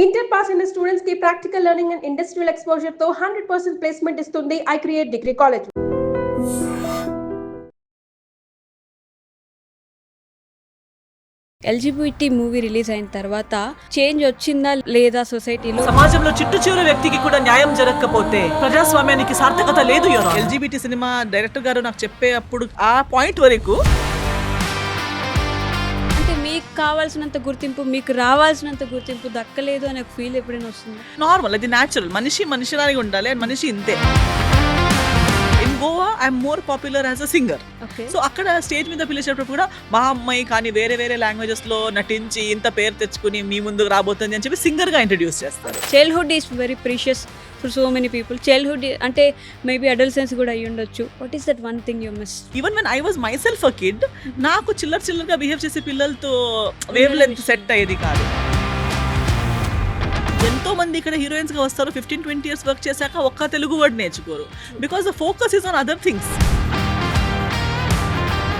Inter pass అయిన students కి practical learning and industrial exposure తో 100% ప్లేస్మెంట్ ఇస్తుంది I create degree college. LGBT movie release అయిన తర్వాత చేంజ్ వచ్చిందా లేదా సొసైటీలో? సమాజంలో చిట్టు చివరి వ్యక్తికి కూడా న్యాయం జరగకపోతే ప్రజాస్వామ్యానికి సార్థకత లేదు. ఎల్జిబిటీ సినిమా డైరెక్టర్ గారు నాకు చెప్పే అప్పుడు ఆ పాయింట్ వరకు అంటే మీకు కావాల్సినంత గుర్తింపు, మీకు రావాల్సినంత గుర్తింపు దక్కలేదు అనే ఫీల్ ఎప్పుడైనా వస్తుంది? నార్మల్, అది న్యాచురల్. మనిషిలాగే ఉండాలి, అండ్ మనిషి ఇంతే. In Goa I'm more popular as a singer. So అక్కడ స్టేజ్ మీద పిలిచేటప్పుడు కూడా మా అమ్మాయి కానీ వేరే లాంగ్వేజెస్ లో నటించి ఇంత పేరు తెచ్చుకుని మీ ముందుకు రాబోతుంది అని చెప్పి సింగర్ గా ఇంట్రడ్యూస్ చేస్తారు. Childhood is very precious for so many people. Childhood అంటే మేబీ అడల్సెన్స్ కూడా అయ్యి ఉండొచ్చు. What is that one thing you miss? Even when I was my self a kid, నాకు చిల్లరగా బిహేవ్ చేసే పిల్లలతో వేవ్ లెంత్ సెట్ అయ్యేది కాదు. ఎంతో మంది ఇక్కడ హీరోయిన్స్ గా వస్తారు, 15-20 years వర్క్ చేశాక ఒక్క తెలుగు వర్డ్ నేర్చుకోరు. Because the focus is on other things.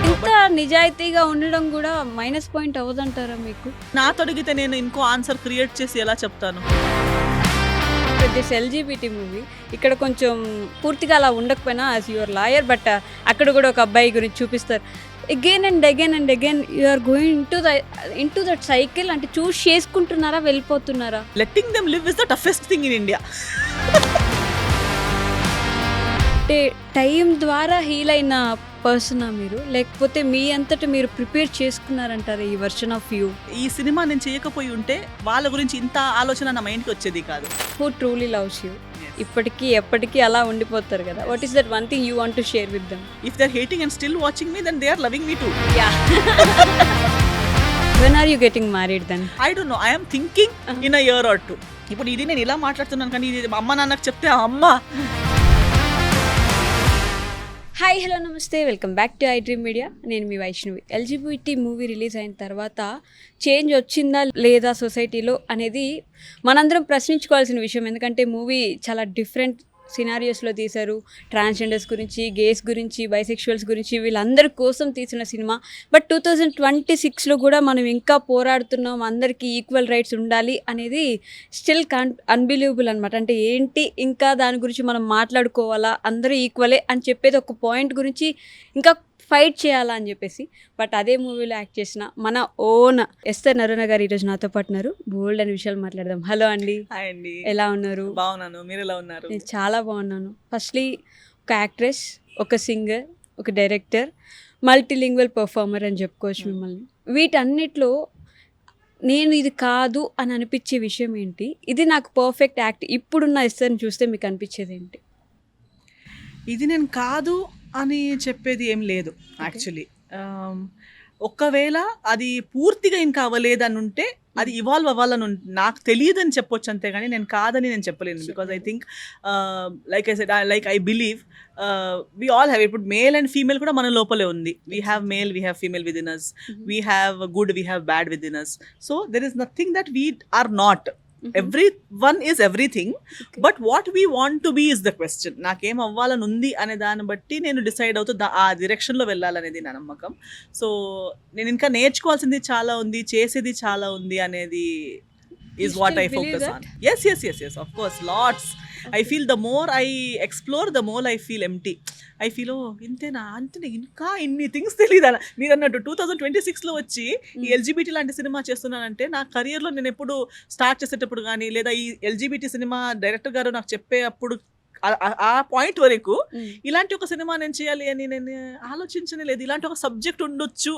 ఇంత నిజాయితీగా ఉండడం కూడా మైనస్ పాయింట్ అవ్వదంటారా మీకు? నాతో అడిగితే నేను ఇంకో ఆన్సర్ క్రియేట్ చేసి ఎలా చెప్తాను? దిస్ ఎల్జిబిటీ మూవీ ఇక్కడ కొంచెం పూర్తిగా అలా ఉండకపోయినా యాజ్ యువర్ లాయర్, బట్ అక్కడ కూడా ఒక అబ్బాయి గురించి చూపిస్తారు. Again and again you're going into that cycle. అంటే చూస్ చేసుకుంటున్నారా, వెళ్ళిపోతున్నారా? Letting them live is the toughest thing in India. అంటే టైం ద్వారా హీల్ అయిన పర్సనా మీరు, లేకపోతే మీ అంతటా మీరు ప్రిపేర్ చేసుకున్నారంటారా ఈ వర్షన్ ఆఫ్ యూ? ఈ సినిమా నేను చేయకపోయి ఉంటే వాళ్ళ గురించి ఇంత ఆలోచన నా మైండ్కి వచ్చేది కాదు. Who truly loves you? ఇప్పటికీ ఎప్పటికీ అలా ఉండిపోతారు కదా. What is that one thing you want to share with them? If they are hating and still watching me, then they are loving me too. When are you getting married then? I don't know, I'm thinking in a year or two. ఇప్పుడు ఇది నేను ఇలా మాట్లాడుతున్నాను, కానీ ఇది అమ్మ నాన్నకు చెప్తే అమ్మ. హాయ్, హలో, నమస్తే, welcome back to I dream media. నేను మీ వైష్ణవి. ఎల్జిబిటీ మూవీ రిలీజ్ అయిన తర్వాత చేంజ్ వచ్చిందా లేదా సొసైటీలో అనేది మనందరం ప్రశ్నించుకోవాల్సిన విషయం. ఎందుకంటే మూవీ చాలా డిఫరెంట్ సినారియోస్లో తీశారు. ట్రాన్స్జెండర్స్ గురించి, గేస్ గురించి, బైసెక్షువల్స్ గురించి, వీళ్ళందరి కోసం తీసిన సినిమా. బట్ 2026లో కూడా మనం ఇంకా పోరాడుతున్నాం, అందరికీ ఈక్వల్ రైట్స్ ఉండాలి అనేది స్టిల్ అన్బిలీవబుల్ అనమాట. అంటే ఏంటి, ఇంకా దాని గురించి మనం మాట్లాడుకోవాలా, అందరూ ఈక్వలే అని చెప్పేది ఒక పాయింట్ గురించి ఇంకా ఫైట్ చేయాలా అని చెప్పేసి. బట్ అదే మూవీలో యాక్ట్ చేసిన మన ఓన్ ఎస్తర్ నరుణ గారు ఈరోజు నాతో పాటు ఉన్నారు. బోల్డ్ అనే విషయాలు మాట్లాడదాం. హలో అండి. హాయ్ అండి. ఎలా ఉన్నారు? బాగున్నాను, మీరు ఎలా ఉన్నారు? నేను చాలా బాగున్నాను. ఫస్ట్లీ ఒక యాక్ట్రెస్, ఒక సింగర్, ఒక డైరెక్టర్, మల్టీలింగ్వల్ పర్ఫార్మర్ అని చెప్పుకోవచ్చు మిమ్మల్ని. వీటన్నిటిలో నేను ఇది కాదు అని అనిపించే విషయం ఏంటి? ఇది నాకు పర్ఫెక్ట్ యాక్ట్ ఇప్పుడున్న ఎస్తర్ని చూస్తే మీకు అనిపించేది ఏంటి? ఇది నేను కాదు అని చెప్పేది ఏం లేదు యాక్చువల్లీ. ఒకవేళ అది పూర్తిగా ఇంకా అవ్వలేదని ఉంటే అది ఇవాల్వ్ అవ్వాలని నాకు తెలియదని చెప్పొచ్చు, అంతేగాని నేను కాదని నేను చెప్పలేను. Because I think like I said, like I believe we all have. ఇప్పుడు మేల్ అండ్ ఫీమేల్ కూడా మన లోపలే ఉంది. We have male, we have female within us, we have good, we have bad within us. So there is nothing that we are not. Everyone is everything, okay. But what we want to be is the question. నాకేం అవ్వాలని ఉంది అనే దాన్ని బట్టి నేను decide అవుతూ ఆ డైరెక్షన్లో వెళ్ళాలనేది నా నమ్మకం. సో నేను ఇంకా నేర్చుకోవాల్సింది చాలా ఉంది, చేసేది చాలా ఉంది అనేది is what I focus on. Yes, of course, lots. I feel the more I explore, the more I feel empty. I feel ఇంతేనా ఇంకా ఇన్ని థింగ్స్ తెలియదా. మీరు అన్నట్టు 2026లో వచ్చి ఈ ఎల్జిబిటీ లాంటి సినిమా చేస్తున్నానంటే నా కెరియర్లో నేను ఎప్పుడు స్టార్ట్ చేసేటప్పుడు కానీ, లేదా ఈ ఎల్జిబిటీ సినిమా డైరెక్టర్ గారు నాకు చెప్పే అప్పుడు ఆ పాయింట్ వరకు ఇలాంటి ఒక సినిమా నేను చేయాలి అని నేను ఆలోచించలేదు. ఇలాంటి ఒక సబ్జెక్ట్ ఉండొచ్చు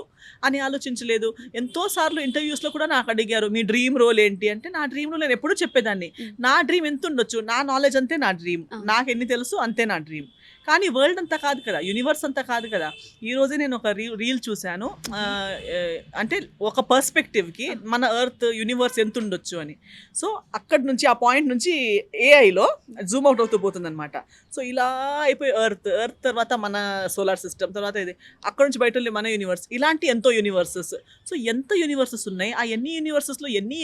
అని ఆలోచించలేదు. ఎంతో సార్లు ఇంటర్వ్యూస్లో కూడా నాకు అడిగారు, మీ డ్రీమ్ రోల్ ఏంటి అంటే, నా డ్రీమ్ రోల్ నేను ఎప్పుడూ చెప్పేదాన్ని, నా డ్రీమ్ ఎంత ఉండొచ్చు, నా నాలెడ్జ్ అంతే నా డ్రీమ్, నాకు ఎన్ని తెలుసు అంతే నా డ్రీమ్. కానీ వరల్డ్ అంతా కాదు కదా, యూనివర్స్ అంతా కాదు కదా. ఈరోజే నేను ఒక రీల్ చూశాను, అంటే ఒక పర్స్పెక్టివ్కి మన ఎర్త్ యూనివర్స్ ఎంత ఉండొచ్చు అని. సో అక్కడి నుంచి, ఆ పాయింట్ నుంచి ఏఐలో జూమ్ అవుట్ అవుతూ పోతుంది అనమాట. సో ఇలా అయిపోయి ఎర్త్ తర్వాత మన సోలార్ సిస్టమ్, తర్వాత ఇది, అక్కడ నుంచి బయట వెళ్ళి మన యూనివర్స్, ఇలాంటి ఎంతో యూనివర్సెస్. సో ఎంత యూనివర్సెస్ ఉన్నాయి, ఆ ఎన్ని యూనివర్సెస్లో ఎన్ని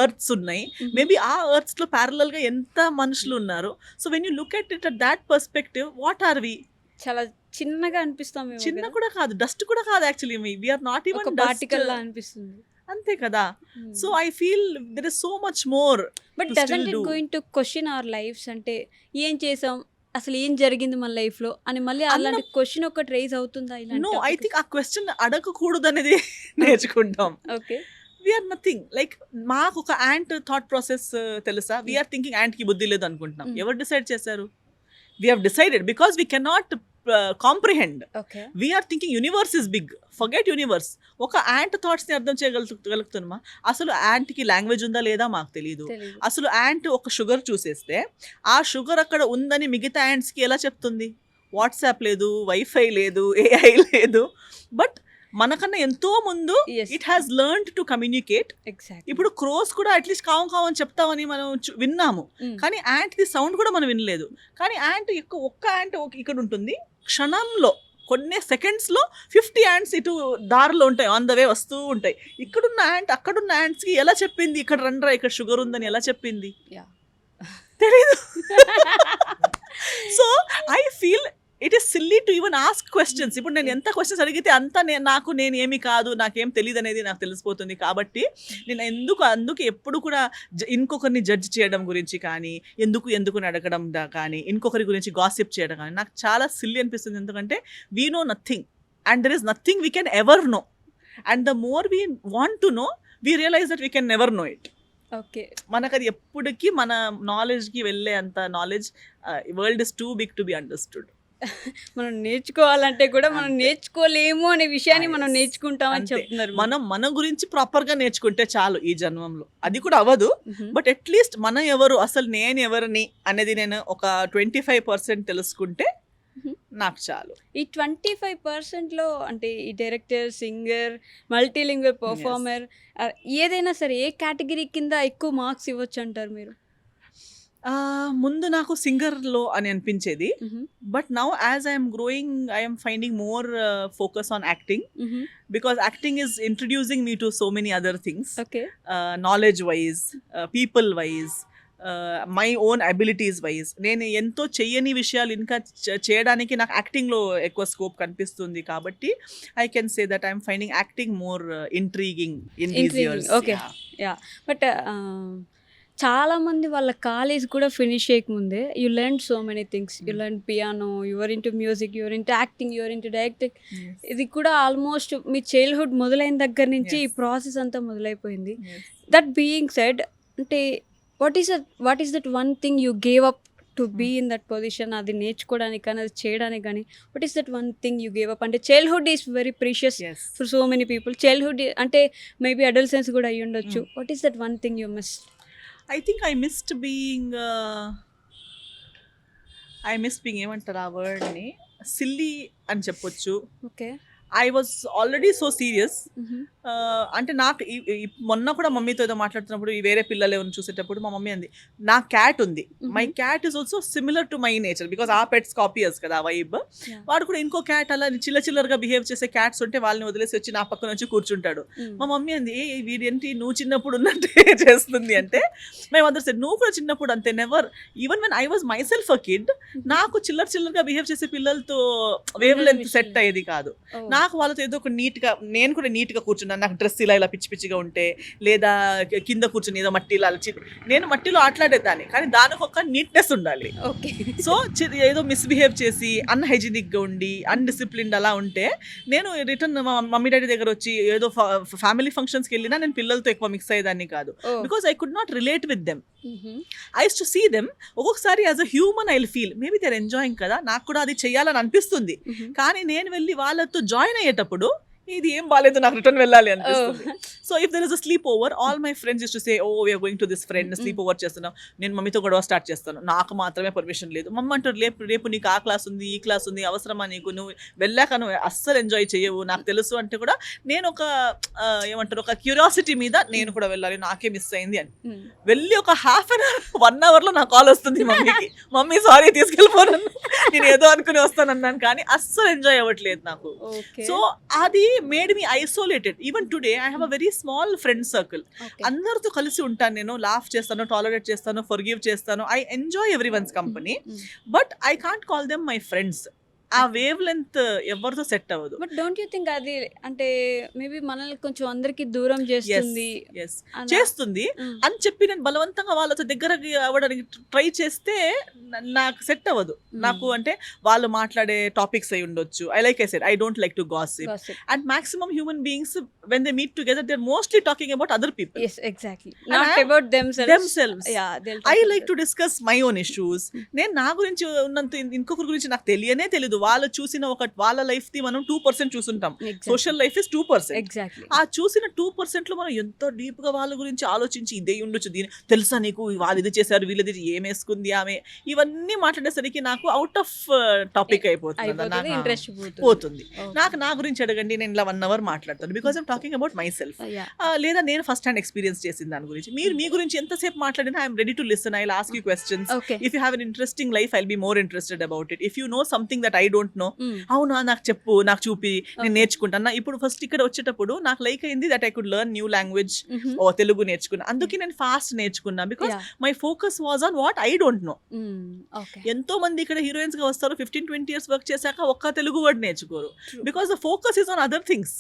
ఎర్త్స్ ఉన్నాయి, మేబీ ఆ ఎర్త్స్లో ప్యారలల్గా ఎంత మనుషులు ఉన్నారు. So when you look at it at that perspective, what are we? చాలా చిన్నగా అనిపిస్తాం. చిన్న కూడా కాదు, డస్ట్ కూడా కాదు actually. We are not even particle లా అనిపిస్తుంది. అంతే కదా. So I feel there is so much more. But doesn't it going to question our lifes? అంటే ఏం చేసాం, అసలు ఏం జరిగింది మన లైఫ్ లో అని మళ్ళీ అలాంటి క్వశ్చన్ ఒకటి రైజ్ అవుతుందా? నో, ఐ థింక్ ఆ క్వశ్చన్ అడగకూడదు అనేది నేర్చుకుంటాం. ఓకే, వీఆర్ నథింగ్ లైక్ మాకు ఒక యాంట్ థాట్ ప్రాసెస్ తెలుసా? వీఆర్ థింకింగ్ యాంట్ కి బుద్ధి లేదు అనుకుంటున్నాం. ఎవరు డిసైడ్ చేశారు? We have decided because we cannot comprehend. Okay, we're thinking universe is big, forget universe. ఒక యాంట్ థాట్స్ ని అర్థం చేయగలుగుతున్నామా? అసలు యాంట్ కి లాంగ్వేజ్ ఉందా లేదా మాకు తెలియదు. అసలు యాంట్ ఒక షుగర్ చూసేస్తే ఆ షుగర్ అక్కడ ఉందని మిగతా యాంట్స్ కి ఎలా చెప్తుంది? వాట్సాప్ లేదు, వైఫై లేదు, ఏఐ లేదు. బట్ మనకన్నా ఎంతో ముందు it has learned to communicate. ఇప్పుడు క్రోస్ కూడా అట్లీస్ట్ కావం కావం చెప్తామని మనం విన్నాము, కానీ యాంట్ ది సౌండ్ కూడా మనం వినలేదు. కానీ యాంట్ ఒక్క యాంట్ ఇక్కడ ఉంటుంది, క్షణంలో కొన్ని సెకండ్స్ లో 50 యాంట్స్ ఇటు దారిలో ఉంటాయి, ఆన్ ద వే వస్తూ ఉంటాయి. ఇక్కడున్న యాంట్ అక్కడున్న యాంట్స్ కి ఎలా చెప్పింది ఇక్కడ రండ్రా ఇక్కడ షుగర్ ఉందని? ఎలా చెప్పింది? తెలీదు. So I feel it is silly to even ask questions. ఇప్పుడు నేను ఎంత క్వశ్చన్స్ అడిగితే అంతా నేను ఏమి కాదు, నాకేం తెలియదు అనేది నాకు తెలిసిపోతుంది. కాబట్టి నేను అందుకు ఎప్పుడు కూడా ఇంకొకరిని జడ్జ్ చేయడం గురించి కానీ, ఎందుకు అడగడం కానీ, ఇంకొకరి గురించి గాసిప్ చేయడం కానీ నాకు చాలా సిల్లీ అనిపిస్తుంది. ఎందుకంటే we know nothing and there is nothing we can ever know. And the more we want to know, we realize that we can never know it. Okay, మనకు అది ఎప్పటికీ మన నాలెడ్జ్కి వెళ్ళే అంత knowledge, world is too big to be understood. మనం నేర్చుకోవాలంటే కూడా మనం నేర్చుకోలేము అనే విషయాన్ని మనం నేర్చుకుంటామని చెప్తున్నారు. మనం మన గురించి ప్రాపర్ గా నేర్చుకుంటే చాలు ఈ జన్మంలో. అది కూడా అవ్వదు, బట్ అట్లీస్ట్ మనం ఎవరు, అసలు నేను ఎవరిని అనేది నేను ఒక 25% తెలుసుకుంటే నాకు చాలు. ఈ 25% లో అంటే ఈ డైరెక్టర్, సింగర్, మల్టీలింగ్వల్ పర్ఫార్మర్, ఏదైనా సరే ఏ కేటగిరీ కింద ఎక్కువ మార్క్స్ ఇవ్వచ్చు అంటారు మీరు? ముందు నాకు సింగర్లో అని అనిపించేది, but now as I'm growing I'm finding more focus on acting, because acting is introducing me to so many other things, knowledge wise, people wise, my own abilities wise. నేను ఎంతో చెయ్యని విషయాలు ఇంకా చేయడానికి నాకు యాక్టింగ్లో ఎక్కువ స్కోప్ కనిపిస్తుంది. కాబట్టి I can say that I'm finding acting more intriguing in these years. Okay, yeah. But చాలా మంది వాళ్ళ కాలేజ్ కూడా ఫినిష్ చేయకముందే you learn so many things. You learn piano, you're into music, you're into acting, you're into directing. ఇది కూడా almost మీ childhood మొదలైన దగ్గర నుంచి ఈ ప్రాసెస్ అంతా మొదలైపోయింది. దట్ బీయింగ్ సెడ్, అంటే what is that one thing you gave up to be in that position? అది నేర్చుకోవడానికి కానీ అది చేయడానికి కానీ what is that one thing you gave up? అంటే childhood is very precious for so many people. Childhood అంటే maybe adolescence కూడా అయ్యి ఉండొచ్చు. What is that one thing you miss? I think I missed being ఏమంటారు ఆ వర్డ్ని, silly అని చెప్పొచ్చు. Okay, I was already so serious. అంటే నాకు మొన్న కూడా మమ్మీతో ఏదో మాట్లాడుతున్నప్పుడు ఈ వేరే పిల్లలు ఎవరిని చూసేటప్పుడు మా మమ్మీ అంది, నా క్యాట్ ఉంది, my cat is also similar to my nature, because ఆ పెట్స్ కాపీయర్స్ కదా ఆ వైబ్. వాడు కూడా ఇంకో క్యాట్ అలా చిల్లరగా బిహేవ్ చేసే క్యాట్స్ ఉంటే వాళ్ళని వదిలేసి వచ్చి నా పక్కన వచ్చి కూర్చుంటాడు. మా మమ్మీ అంది, వీడేంటి నువ్వు చిన్నప్పుడు ఉన్నట్టే చేస్తుంది అంటే. మై మదర్ సెడ్, నువ్వు కూడా చిన్నప్పుడు అంతే, never, even when I was my self a kid, నాకు చిల్లరగా బిహేవ్ చేసే పిల్లలతో వేవ్ లెంత్ సెట్ అయ్యేది కాదు. నాకు వాళ్ళతో ఏదో ఒక నీట్గా, నేను కూడా నీట్గా కూర్చున్నాను, నాకు డ్రెస్ ఇలా పిచ్చిగా ఉంటే, లేదా కింద కూర్చుని ఏదో మట్టిలో నేను మట్టిలో ఆటలాడేదాన్ని, కానీ దానికి ఒక నీట్నెస్ ఉండాలి. సో ఏదో మిస్బిహేవ్ చేసి అన్హైజీనిక్గా ఉండి అన్డిసిప్లిన్డ్ అలా ఉంటే నేను రిటర్న్ మమ్మీ డాడీ దగ్గర వచ్చి ఏదో ఫ్యామిలీ ఫంక్షన్స్కి వెళ్ళినా నేను పిల్లలతో ఎక్కువ మిక్స్ అయ్యేదాన్ని కాదు, because I could not relate with them. I use to see them. ఒక్కొక్కసారి as a human I will feel maybe they are enjoying కదా, నాకు కూడా అది చేయాలని అనిపిస్తుంది. కానీ నేను వెళ్ళి వాళ్ళతో జాయిన్ అయ్యేటప్పుడు ఇది ఏం బాలేదు, నాకు రిటర్న్ వెళ్ళాలి అనిపిస్తుంది. So if there is a sleep over, all my friends use to say, oh we're going to this friend, sleep over చేస్తున్నాం. నేను మమ్మీతో గొడవ స్టార్ట్ చేస్తాను, నాకు మాత్రమే పర్మిషన్ లేదు. మమ్మ అంటారు, రేపు నీకు ఆ క్లాస్ ఉంది, ఈ క్లాస్ ఉంది, అవసరమా నీకు, నువ్వు వెళ్ళాక నువ్వు అస్సలు ఎంజాయ్ చేయవు, నాకు తెలుసు అంటే కూడా నేను ఒక ఏమంటారు ఒక క్యూరియాసిటీ మీద నేను కూడా వెళ్ళాలి, నాకే మిస్ అయింది అని వెళ్ళి ఒక హాఫ్ అన్ అవర్ 1 hourలో నా కాల్ వస్తుంది మమ్మీకి, మమ్మీ సారీ తీసుకెళ్ళిపోను, నేను ఏదో అనుకుని వస్తానన్నాను, కానీ అస్సలు ఎంజాయ్ అవ్వట్లేదు నాకు. సో అది made me isolated. Even today I have a very small friend circle. అందరితో కలిసి ఉంటాను, నేను లాఫ్ చేస్తాను, టాలరేట్ చేస్తాను, ఫర్గివ్ చేస్తాను. I enjoy everyone's company, but I can't call them my friends. ఆ వేవ్ లెంత్ ఎవరితో సెట్ అవ్వదు. బట్ డోంట్ యూ థింక్ అది అంటే మేబీ మనల్ని కొంచెం అందరికి దూరం చేస్తుంది Yes. చేస్తుంది అని చెప్పి నేను బలవంతంగా వాళ్ళతో దగ్గరకి అవ్వడానికి ట్రై చేస్తే నాకు సెట్ అవ్వదు. నాకు అంటే వాళ్ళు మాట్లాడే టాపిక్స్ అయి ఉండొచ్చు. I don't like to gossip. And maximum human beings, when they meet together, they're mostly talking about other people. Yes, exactly. Not about themselves. Yeah, they'll I like to discuss my own issues. నేను నా గురించి ఉన్నంత ఇంకొకరి గురించి నాకు తెలియనే తెలియదు. వాళ్ళు చూసిన వాళ్ళ లైఫ్ ది మనం 2% చూసుంటాం. Social life is 2%. Exactly. ఆ చూసిన 2% లో మనం ఎంతో డీప్ గా వాళ్ళ గురించి ఆలోచించి ఇదే ఉండొచ్చు, దీని తెలుసా నీకు, వాళ్ళు ఇది చేశారు, వీళ్ళది ఏమేసుకుంది ఆమె, ఇవన్నీ మాట్లాడేసరికి నాకు అవుట్ ఆఫ్ టాపిక్ అయిపోతుంది, ఇంట్రెస్ట్ పోతుంది. నాకు నా గురించి అడగండి, నేను ఇలా 1 hour మాట్లాడతాను. Because I'm talking about my self. లేదా నేను ఫస్ట్ హ్యాండ్ ఎక్స్పీరియన్స్ చేసిన దాని గురించి. మీరు మీ గురించి ఎంతసేపు మాట్లాడినా I'm ready to listen. I will ask you questions. If you have an interesting life I will be more interested about it. If you know something that I don't no, అవునా నాకు చెప్పు, నాకు చూపి, నేను నేర్చుకుంటాను. ఇప్పుడు ఫస్ట్ ఇక్కడ వచ్చేటప్పుడు నాకు లైక్ అయింది that I could learn new language. Telugu నేర్చుకున్నా, అందుకే నేను ఫాస్ట్ నేర్చుకున్నా. Because my focus was on what I don't no. ఎంతో మంది ఇక్కడ హీరోయిన్స్ గా వస్తారు, 15-20 years వర్క్ చేశాక ఒక్క తెలుగు వర్డ్ నేర్చుకోరు. Because the focus is on other things.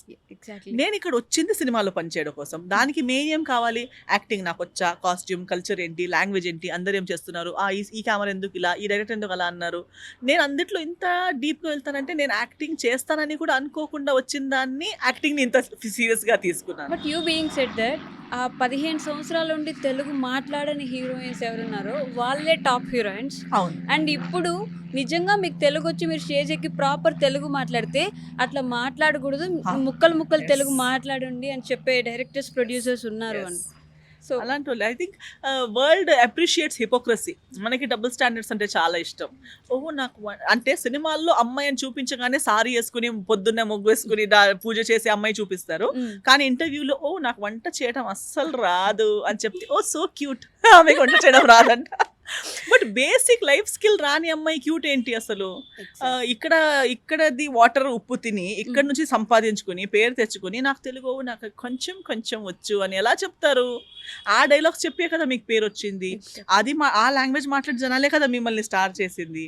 నేను ఇక్కడ వచ్చింది సినిమాలో పనిచేయడం కోసం. దానికి మెయిన్ ఏం కావాలి? యాక్టింగ్ నాకు వచ్చా, కాస్ట్యూమ్, కల్చర్ ఏంటి, లాంగ్వేజ్ ఏంటి, అందరు ఏం చేస్తున్నారు, ఈ కెమెరా ఎందుకు ఇలా, ఈ డైరెక్టర్ ఎందుకు అలా అన్నారు. నేను అందుట్లో ఇంత డీప్గా వెళ్తానంటే నేను యాక్టింగ్ చేస్తానని కూడా అనుకోకుండా వచ్చిన దాన్ని యాక్టింగ్ని ఇంత సీరియస్గా తీసుకున్నాను. But you being said that ఆ 15 సంవత్సరాల నుండి తెలుగు మాట్లాడని హీరోయిన్స్ ఎవరున్నారో వాళ్ళే టాప్ హీరోయిన్స్. అవును. అండ్ ఇప్పుడు నిజంగా మీకు తెలుగు వచ్చి మీరు స్టేజ్ ఎక్కి ప్రాపర్ తెలుగు మాట్లాడితే అట్లా మాట్లాడకూడదు, ముక్కలు తెలుగు మాట్లాడండి అని చెప్పే డైరెక్టర్స్, ప్రొడ్యూసర్స్ ఉన్నారు అని. సో అలాంటి వాళ్ళు I think world appreciates hypocrisy. మనకి డబుల్ స్టాండర్డ్స్ అంటే చాలా ఇష్టం. నాకు అంటే సినిమాల్లో అమ్మాయి అని చూపించగానే సారీ వేసుకుని పొద్దున్నే ముగ్గు వేసుకుని పూజ చేసి అమ్మాయి చూపిస్తారు. కానీ ఇంటర్వ్యూలో నాకు వంట చేయడం అస్సలు రాదు అని చెప్తే సో క్యూట్, ఆమెకు వంట చేయడం రాదంట. బట్ బేసిక్ లైఫ్ స్కిల్ రాని అమ్మాయి క్యూట్ ఏంటి అసలు? ఇక్కడది వాటర్ ఉప్పు తిని ఇక్కడ నుంచి సంపాదించుకుని పేరు తెచ్చుకుని నాకు తెలుగు నాకు కొంచెం వచ్చు అని ఎలా చెప్తారు? ఆ డైలాగ్స్ చెప్పే కదా మీకు పేరు వచ్చింది. అది ఆ లాంగ్వేజ్ మాట్లాడే జనాలే కదా మిమ్మల్ని స్టార్ చేసింది.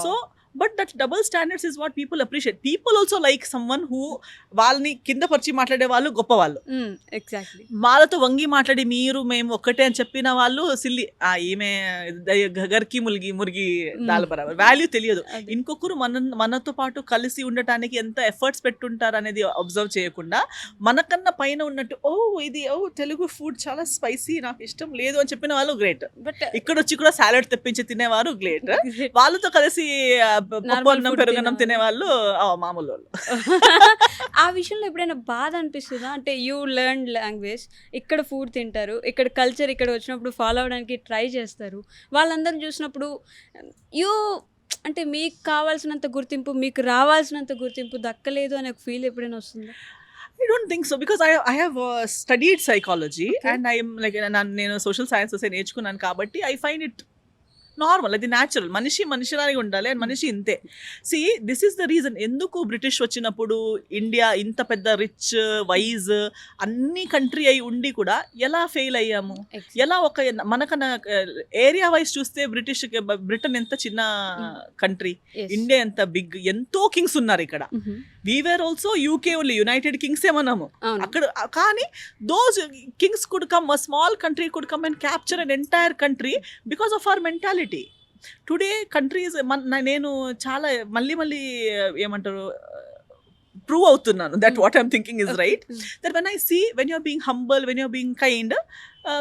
So but that double standards is what people appreciate. People also like someone who వాళ్ళని కింద పరిచి మాట్లాడే వాళ్ళు గొప్పవాళ్ళు. ఎగ్జాక్ట్లీ. వాళ్ళతో వంగి మాట్లాడి మీరు మేము ఒక్కటే అని చెప్పిన వాళ్ళు సిల్లి, ఈమె గర్కి మురిగి దాల్ బరాబర్. వాల్యూ తెలియదు. ఇంకొకరు మనతో పాటు కలిసి ఉండటానికి ఎంత ఎఫర్ట్స్ పెట్టుంటారు అనేది అబ్జర్వ్ చేయకుండా మనకన్నా పైన ఉన్నట్టు ఇది తెలుగు ఫుడ్ చాలా స్పైసీ, నాకు ఇష్టం లేదు అని చెప్పిన వాళ్ళు గ్రేట్. బట్ ఇక్కడ వచ్చి కూడా సాలడ్ తెప్పించి తినేవారు గ్రేట్. వాళ్ళతో కలిసి పెరుగన్నం తినేవాళ్ళు మామూలు వాళ్ళు. ఆ విషయంలో ఎప్పుడైనా బాధ అనిపిస్తుందా? అంటే యూ లెర్న్ లాంగ్వేజ్, ఇక్కడ ఫుడ్ తింటారు, ఇక్కడ కల్చర్ ఇక్కడ వచ్చినప్పుడు ఫాలో అవడానికి ట్రై చేస్తారు, వాళ్ళందరిని చూసినప్పుడు అంటే మీకు కావాల్సినంత గుర్తింపు, మీకు రావాల్సినంత గుర్తింపు దక్కలేదు అనే ఒక ఫీల్ ఎప్పుడైనా వస్తుందా? I don't think so because I have studied psychology. Okay. And I am like నేను సోషల్ సైన్సెస్ నేర్చుకున్నాను కాబట్టి I find it నార్మల్, అది న్యాచురల్. మనిషిలాగే ఉండాలి అండ్ మనిషి ఇంతే. See this is the reason ఎందుకు బ్రిటిష్ వచ్చినప్పుడు ఇండియా ఇంత పెద్ద రిచ్ వైజ్ అన్ని కంట్రీ అయి ఉండి కూడా ఎలా ఫెయిల్ అయ్యాము? ఎలా మనకన్నా ఏరియా వైజ్ చూస్తే బ్రిటన్ ఎంత చిన్న కంట్రీ, ఇండియా ఎంత బిగ్, ఎంతో కింగ్స్ ఉన్నారు ఇక్కడ. We were also UK only, United Kings మనము అక్కడ. కానీ those kings could come, a small country could come and capture an entire country because of our mentality. Today countries, నేను చాలా మళ్ళీ ఏమంటారు ప్రూవ్ అవుతున్నాను that what I'm thinking is right. That when I see, when you're being humble, when you're being kind,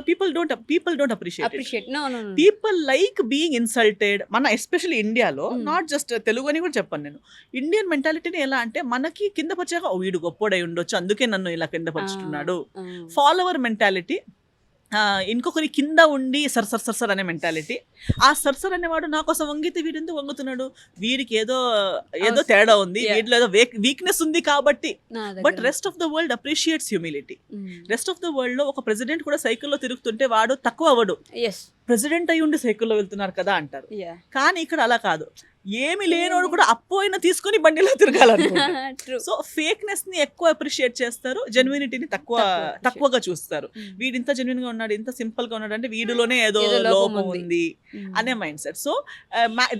people don't appreciate it. No. People like being insulted. మన especially ఇండియాలో, not just Telugu అని కూడా చెప్పాను నేను, Indian మెంటాలిటీని ఎలా అంటే మనకి కింద పరిచాక వీడు గొప్పోడై ఉండొచ్చు అందుకే నన్ను ఇలా కింద పరుచుతున్నాడు, ఫాలోవర్ మెంటాలిటీ. ఇంకొకరి కింద ఉండి సర్ అనే మెంటాలిటీ. ఆ సర్ అనేవాడు నా కోసం వంగితే వీడు ఎందుకు వంగుతున్నాడు, వీడికి ఏదో తేడా ఉంది, వీటిలో ఏదో వీక్నెస్ ఉంది కాబట్టి. But rest of the world appreciates humility. Rest of the world లో ఒక ప్రెసిడెంట్ కూడా సైకిల్లో తిరుగుతుంటే వాడు తక్కువ అవ్వడు, ప్రెసిడెంట్ అయి ఉండి సైకిల్లో వెళ్తున్నారు కదా అంటారు. కానీ ఇక్కడ అలా కాదు. ఏమి లేనోడు కూడా అప్పు అయినా తీసుకొని బండిలో తిరగాలనుకుంటారు. True. సో ఫేక్నెస్ ని ఎక్కువ అప్రిషియేట్ చేస్తారు, జెన్యూనిటీని తక్కువగా చూస్తారు. వీడు ఇంత జెన్యున్ గా ఉన్నాడు, ఇంత సింపుల్ గా ఉన్నాడు అంటే వీడిలోనే ఏదో లోపం ఉంది అనే mind set. So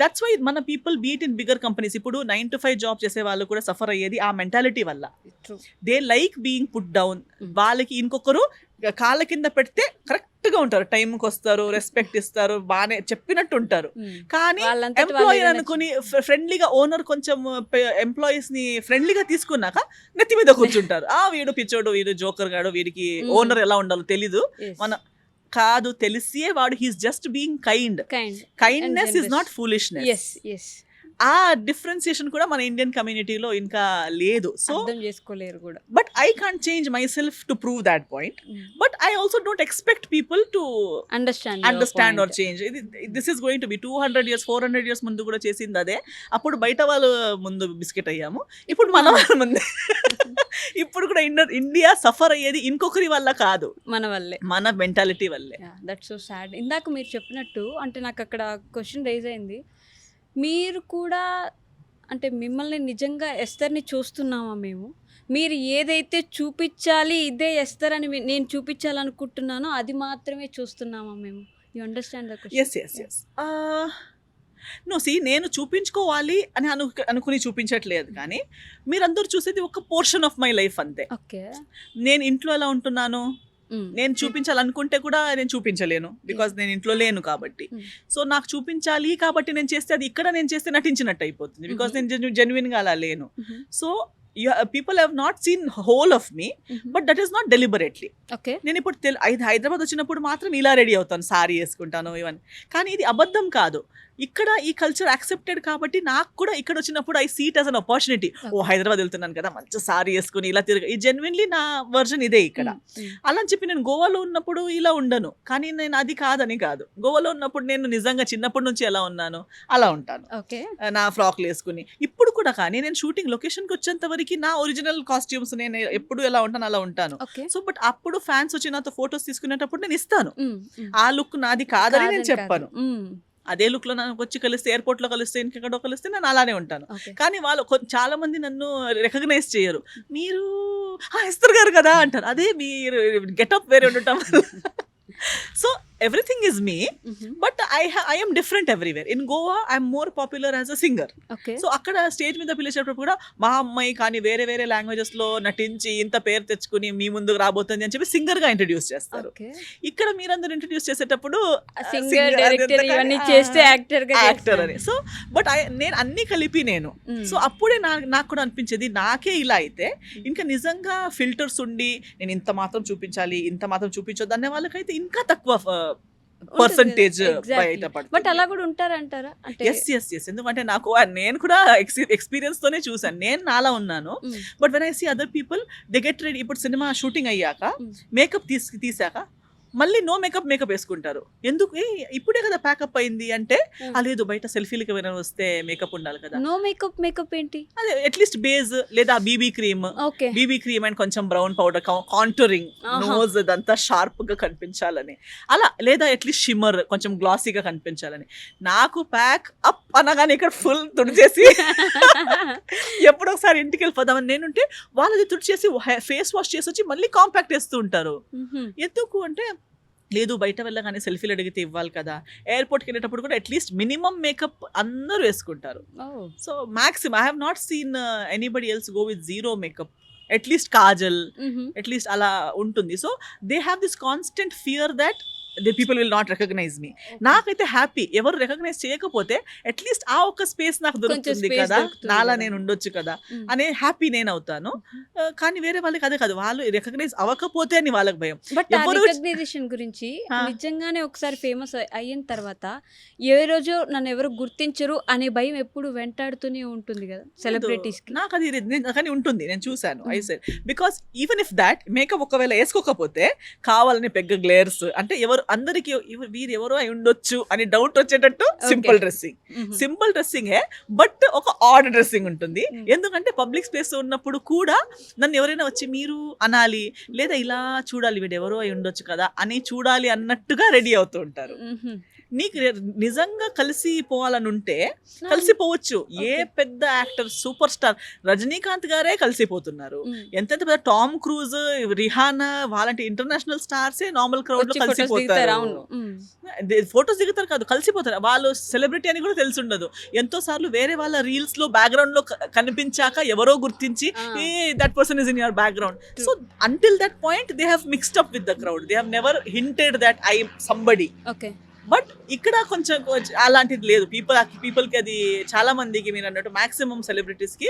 that's why మన people beat in bigger companies. ఇప్పుడు 9 to 5 జాబ్ చేసే వాళ్ళు కూడా సఫర్ అయ్యేది ఆ మెంటాలిటీ వల్ల. They like being put down. వాళ్ళకి ఇంకొకరు కాళ్ళ కింద పెడితే కరెక్ట్ గా ఉంటారు, టైంకి వస్తారు, రెస్పెక్ట్ ఇస్తారు, బాగానే చెప్పినట్టు ఉంటారు. కానీ ఎంప్లాయీ అనుకుని ఫ్రెండ్లీగా ఓనర్ కొంచెం ఎంప్లాయీస్ ని ఫ్రెండ్లీగా తీసుకున్నాక నెత్తి మీద కూర్చుంటారు. వీడు పిచ్చోడు, వీడు జోకర్ గాడు, వీడికి ఓనర్ ఎలా ఉండాలో తెలీదు. మన కాదు, తెలిసే వాడు he's just being kindness is not foolishness. ఆ డిఫరెన్సియేషన్ కూడా మన ఇండియన్ కమ్యూనిటీలో ఇంకా లేదు. సో అర్థం చేసుకోలేరు కూడా. But I can't change myself to prove that point. But I also don't expect people to understand or change. This is going to be 200 years 400 years ముందు కూడా చేసింది అదే. అప్పుడు బయట వాళ్ళు ముందు బిస్కెట్ అయ్యాము, ఇప్పుడు మన వాళ్ళ ముందు. ఇప్పుడు కూడా ఇండియా సఫర్ అయ్యేది ఇంకొకరి వల్ల కాదు, మన వల్లే, మన మెంటాలిటీ వల్లే. That's so sad. ఇందాక మీరు చెప్పినట్టు అంటే నాకు అక్కడ క్వశ్చన్ రైజ్ అయింది, మీరు కూడా అంటే మిమ్మల్ని నిజంగా ఎస్తర్ని చూస్తున్నామా మేము? మీరు ఏదైతే చూపించాలి, ఇదే ఎస్తర్ అని నేను చూపించాలనుకుంటున్నానో అది మాత్రమే చూస్తున్నామా మేము? You understand the question? yes. No see, నేను చూపించుకోవాలి అని అనుకుని చూపించట్లేదు, కానీ మీరందరూ చూసేది ఒక పోర్షన్ ఆఫ్ మై లైఫ్ అంతే. ఓకే, నేను ఇంట్లో ఎలా ఉంటున్నాను నేను చూపించాలనుకుంటే కూడా నేను చూపించలేను, బికాజ్ నేను ఇంట్లో లేను కాబట్టి. సో నాకు చూపించాలి కాబట్టి నేను చేస్తే అది ఇక్కడ నేను చేస్తే నటించినట్టు అయిపోతుంది, బికాజ్ నేను జెన్యున్ గా అలా లేను. So people have not seen whole of me, but that is not deliberately. Okay. నేను ఇప్పుడు హైదరాబాద్ వచ్చినప్పుడు మాత్రం ఇలా రెడీ అవుతాను, సారీ వేసుకుంటాను ఇవన్నీ, కానీ ఇది అబద్ధం కాదు. ఇక్కడ ఈ కల్చర్ యాక్సెప్టెడ్ కాబట్టి నాకు కూడా ఇక్కడ వచ్చినప్పుడు I see it as an opportunity. Hyderabad వెళ్తున్నాను కదా, మంచి సారీ వేసుకుని ఇలా తిరగ, ఈ జెన్యున్లీ నా వర్జన్ ఇదే ఇక్కడ. అలా అని చెప్పి నేను గోవాలో ఉన్నప్పుడు ఇలా ఉండను, కానీ నేను అది కాదని కాదు. గోవాలో ఉన్నప్పుడు నేను నిజంగా చిన్నప్పటి నుంచి ఎలా ఉన్నాను అలా ఉంటాను, నా ఫ్రాక్లు వేసుకుని. ఇప్పుడు కూడా కానీ నేను షూటింగ్ లొకేషన్కి వచ్చేంత వరకు నా ఒరిజినల్ కాస్ట్యూమ్స్ నేను ఎప్పుడు ఎలా ఉంటాను అలా ఉంటాను. సో బట్ అప్పుడు ఫ్యాన్స్ వచ్చి నాతో ఫొటోస్ తీసుకునేటప్పుడు నేను ఇస్తాను, ఆ లుక్ నాది కాదని నేను చెప్పాను. అదే లుక్ లో నాకు వచ్చి కలిస్తే, ఎయిర్పోర్ట్ లో కలిస్తే, ఇంకెక్కడో కలిస్తే నేను అలానే ఉంటాను. కానీ వాళ్ళు చాలా మంది నన్ను రికగ్నైజ్ చేయరు. మీరు ఎస్తర్ గారు కదా అంటారు, అదే మీరు గెటప్ వేరే ఉండటం. So everything is me, but I am different everywhere. In Goa I am more popular as a singer. So akkada stage మీద పిలిచేటప్పుడు కూడా మా అమ్మాయి కానీ వేరే వేరే లాంగ్వేజెస్ లో నటించి ఇంత పేరు తెచ్చుకుని మీ ముందుకు రాబోతుంది అని చెప్పి సింగర్ గా ఇంట్రడ్యూస్ చేస్తారు. ఇక్కడ మీరందరూ ఇంట్రడ్యూస్ చేసేటప్పుడు సింగర్, డైరెక్టర్ ఇవన్నీ చేస్తే యాక్టర్ అని. సో బట్ నేను అన్ని కలిపి నేను. సో అప్పుడే నాకు కూడా అనిపించేది, నాకే ఇలా అయితే ఇంకా నిజంగా ఫిల్టర్స్ ఉండి నేను ఇంత మాత్రం చూపించాలి, ఇంత మాత్రం చూపించొద్దు అనే వాళ్ళకైతే ఇంకా తక్కువ పర్సంటేజ్ బయటపడుతుంది. బట్ అలా కూడా ఉంటారంటారా? ఎస్ ఎందుకంటే నేను కూడా ఎక్స్పీరియన్స్ తోనే చూసాను, నేను నాలా ఉన్నాను. But when I see other people they get ready. ఇప్పుడు సినిమా షూటింగ్ అయ్యాక మేకప్ తీసాక మళ్ళీ నో మేకప్ వేసుకుంటారు. ఎందుకు? ఇప్పుడే కదా ప్యాకప్ అయింది అంటే, లేదు బయట సెల్ఫీలకి వస్తే మేకప్ ఉండాలి కదా. నో మేకప్ ఏంటి? అదే అట్లీస్ట్ బేస్ లేదా బీబీ క్రీమ్ అండ్ కొంచెం బ్రౌన్ పౌడర్, కాంటూరింగ్, నోజ్ అదంతా షార్ప్ గా కనిపించాలని అలా, లేదా అట్లీస్ట్ షిమ్మర్ కొంచెం గ్లాసీగా కనిపించాలని. నాకు ప్యాక్ అప్ అనగానే ఇక్కడ ఫుల్ తుడిచేసి ఎప్పుడో ఒకసారి ఇంటికి వెళ్ళిపోదామని నేనుంటే వాళ్ళది తుడిచేసి ఫేస్ వాష్ చేసి వచ్చి మళ్ళీ కాంపాక్ట్ వేస్తూ ఉంటారు. ఎందుకు అంటే, లేదు బయట వెళ్ళగానే సెల్ఫీలు అడిగితే ఇవ్వాలి కదా. ఎయిర్పోర్ట్కి వెళ్ళేటప్పుడు కూడా అట్లీస్ట్ మినిమం మేకప్ అందరూ వేసుకుంటారు. So maximum I have not seen anybody else go with zero makeup. At least Kajal, at least అలా ఉంటుంది. So they have this constant fear that the people will not recognize me. నాకైతే హ్యాపీ, ఎవరు recognise చేయకపోతే at least ఆ ఒక్క space నాకు దొరుకుతుంది కదా, నాలా నేను ఉండొచ్చు కదా అనే హ్యాపీ నేను అవుతాను. కానీ వేరే వాళ్ళకి అదే కాదు, వాళ్ళు రికగ్నైజ్ అవ్వకపోతే అని వాళ్ళకి భయం. బట్ రికగ్నైజేషన్ గురించి నిజంగానే ఒకసారి ఫేమస్ అయిన తర్వాత ఏ రోజు నన్ను ఎవరు గుర్తించరు అనే భయం ఎప్పుడు వెంటాడుతూనే ఉంటుంది కదా సెలబ్రిటీస్ కి. నాకు అది కానీ ఉంటుంది, నేను చూసాను. I said because even if that makeup ఒకవేళ వేసుకోకపోతే కావాలని పెద్ద గ్లేర్స్ అంటే ఎవరు అందరికి వీరు ఎవరో అయి ఉండొచ్చు అని డౌట్ వచ్చేటట్టు సింపుల్ డ్రెస్సింగ్. సింపుల్ డ్రెస్సింగే బట్ ఒక ఆడ్ డ్రెస్సింగ్ ఉంటుంది. ఎందుకంటే పబ్లిక్ స్పేస్ ఉన్నప్పుడు కూడా నన్ను ఎవరైనా వచ్చి మీరు అనాలి, లేదా ఇలా చూడాలి వీడు ఎవరో అయి ఉండొచ్చు కదా అని చూడాలి అన్నట్టుగా రెడీ అవుతూ ఉంటారు. నీకు నిజంగా కలిసి పోవాలని ఉంటే కలిసిపోవచ్చు. ఏ పెద్ద యాక్టర్ సూపర్ స్టార్ రజనీకాంత్ గారే కలిసిపోతున్నారు. ఎంతెంత పెద్ద టామ్ క్రూజ్, రిహానా వాళ్ళంటి ఇంటర్నేషనల్ స్టార్సే నార్మల్ క్రౌడ్ లో కలిసిపోతారు. ఫొటోస్ దిగుతారు కాదు, కలిసిపోతారు. వాళ్ళు సెలబ్రిటీ అని కూడా తెలిసి ఉండదు. ఎంతో సార్లు వేరే వాళ్ళ రీల్స్ లో బ్యాక్గ్రౌండ్ లో కనిపించాక ఎవరో గుర్తించి ఏ that person is in your background. So until that point they have mixed up with the crowd. They have never hinted that I somebody. But ఇక్కడ కొంచెం అలాంటిది లేదు. పీపుల్కి అది చాలా మందికి మీరు అన్నట్టు మ్యాక్సిమం సెలబ్రిటీస్కి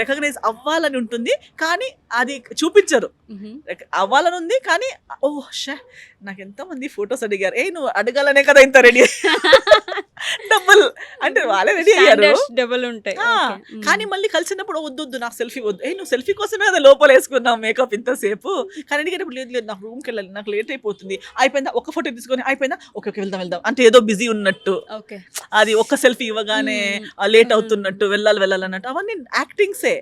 రికగ్నైజ్ అవ్వాలని ఉంటుంది, కానీ అది చూపించరు. అవ్వాలని ఉంది కానీ నాకు ఎంతమంది ఫొటోస్ అడిగారు, నువ్వు అడగాలనే కదా ఇంత రెడీ డబుల్ అంటే వాళ్ళే రెడీ అయ్యారు డబుల్ ఉంటాయి. కానీ మళ్ళీ కలిసినప్పుడు వద్దు నాకు సెల్ఫీ వద్దు, నువ్వు సెల్ఫీ కోసమే కదా లోపల వేసుకున్నావు మేకప్ ఇంతసేపు. కానీ అడిగేటప్పుడు లేదు నాకు రూమ్కి వెళ్ళాలి, నాకు లేట్ అయిపోతుంది, అయిపోయిందా ఒక ఫోటో తీసుకొని అయిపోయిందా ఓకే వెళ్దాం అంటే ఏదో బిజీ ఉన్నట్టు, అది ఒక్క సెల్ఫీ ఇవ్వగానే లేట్ అవుతున్నట్టు, వెళ్ళాలన్నట్టు, అవన్నీ యాక్టింగ్సే.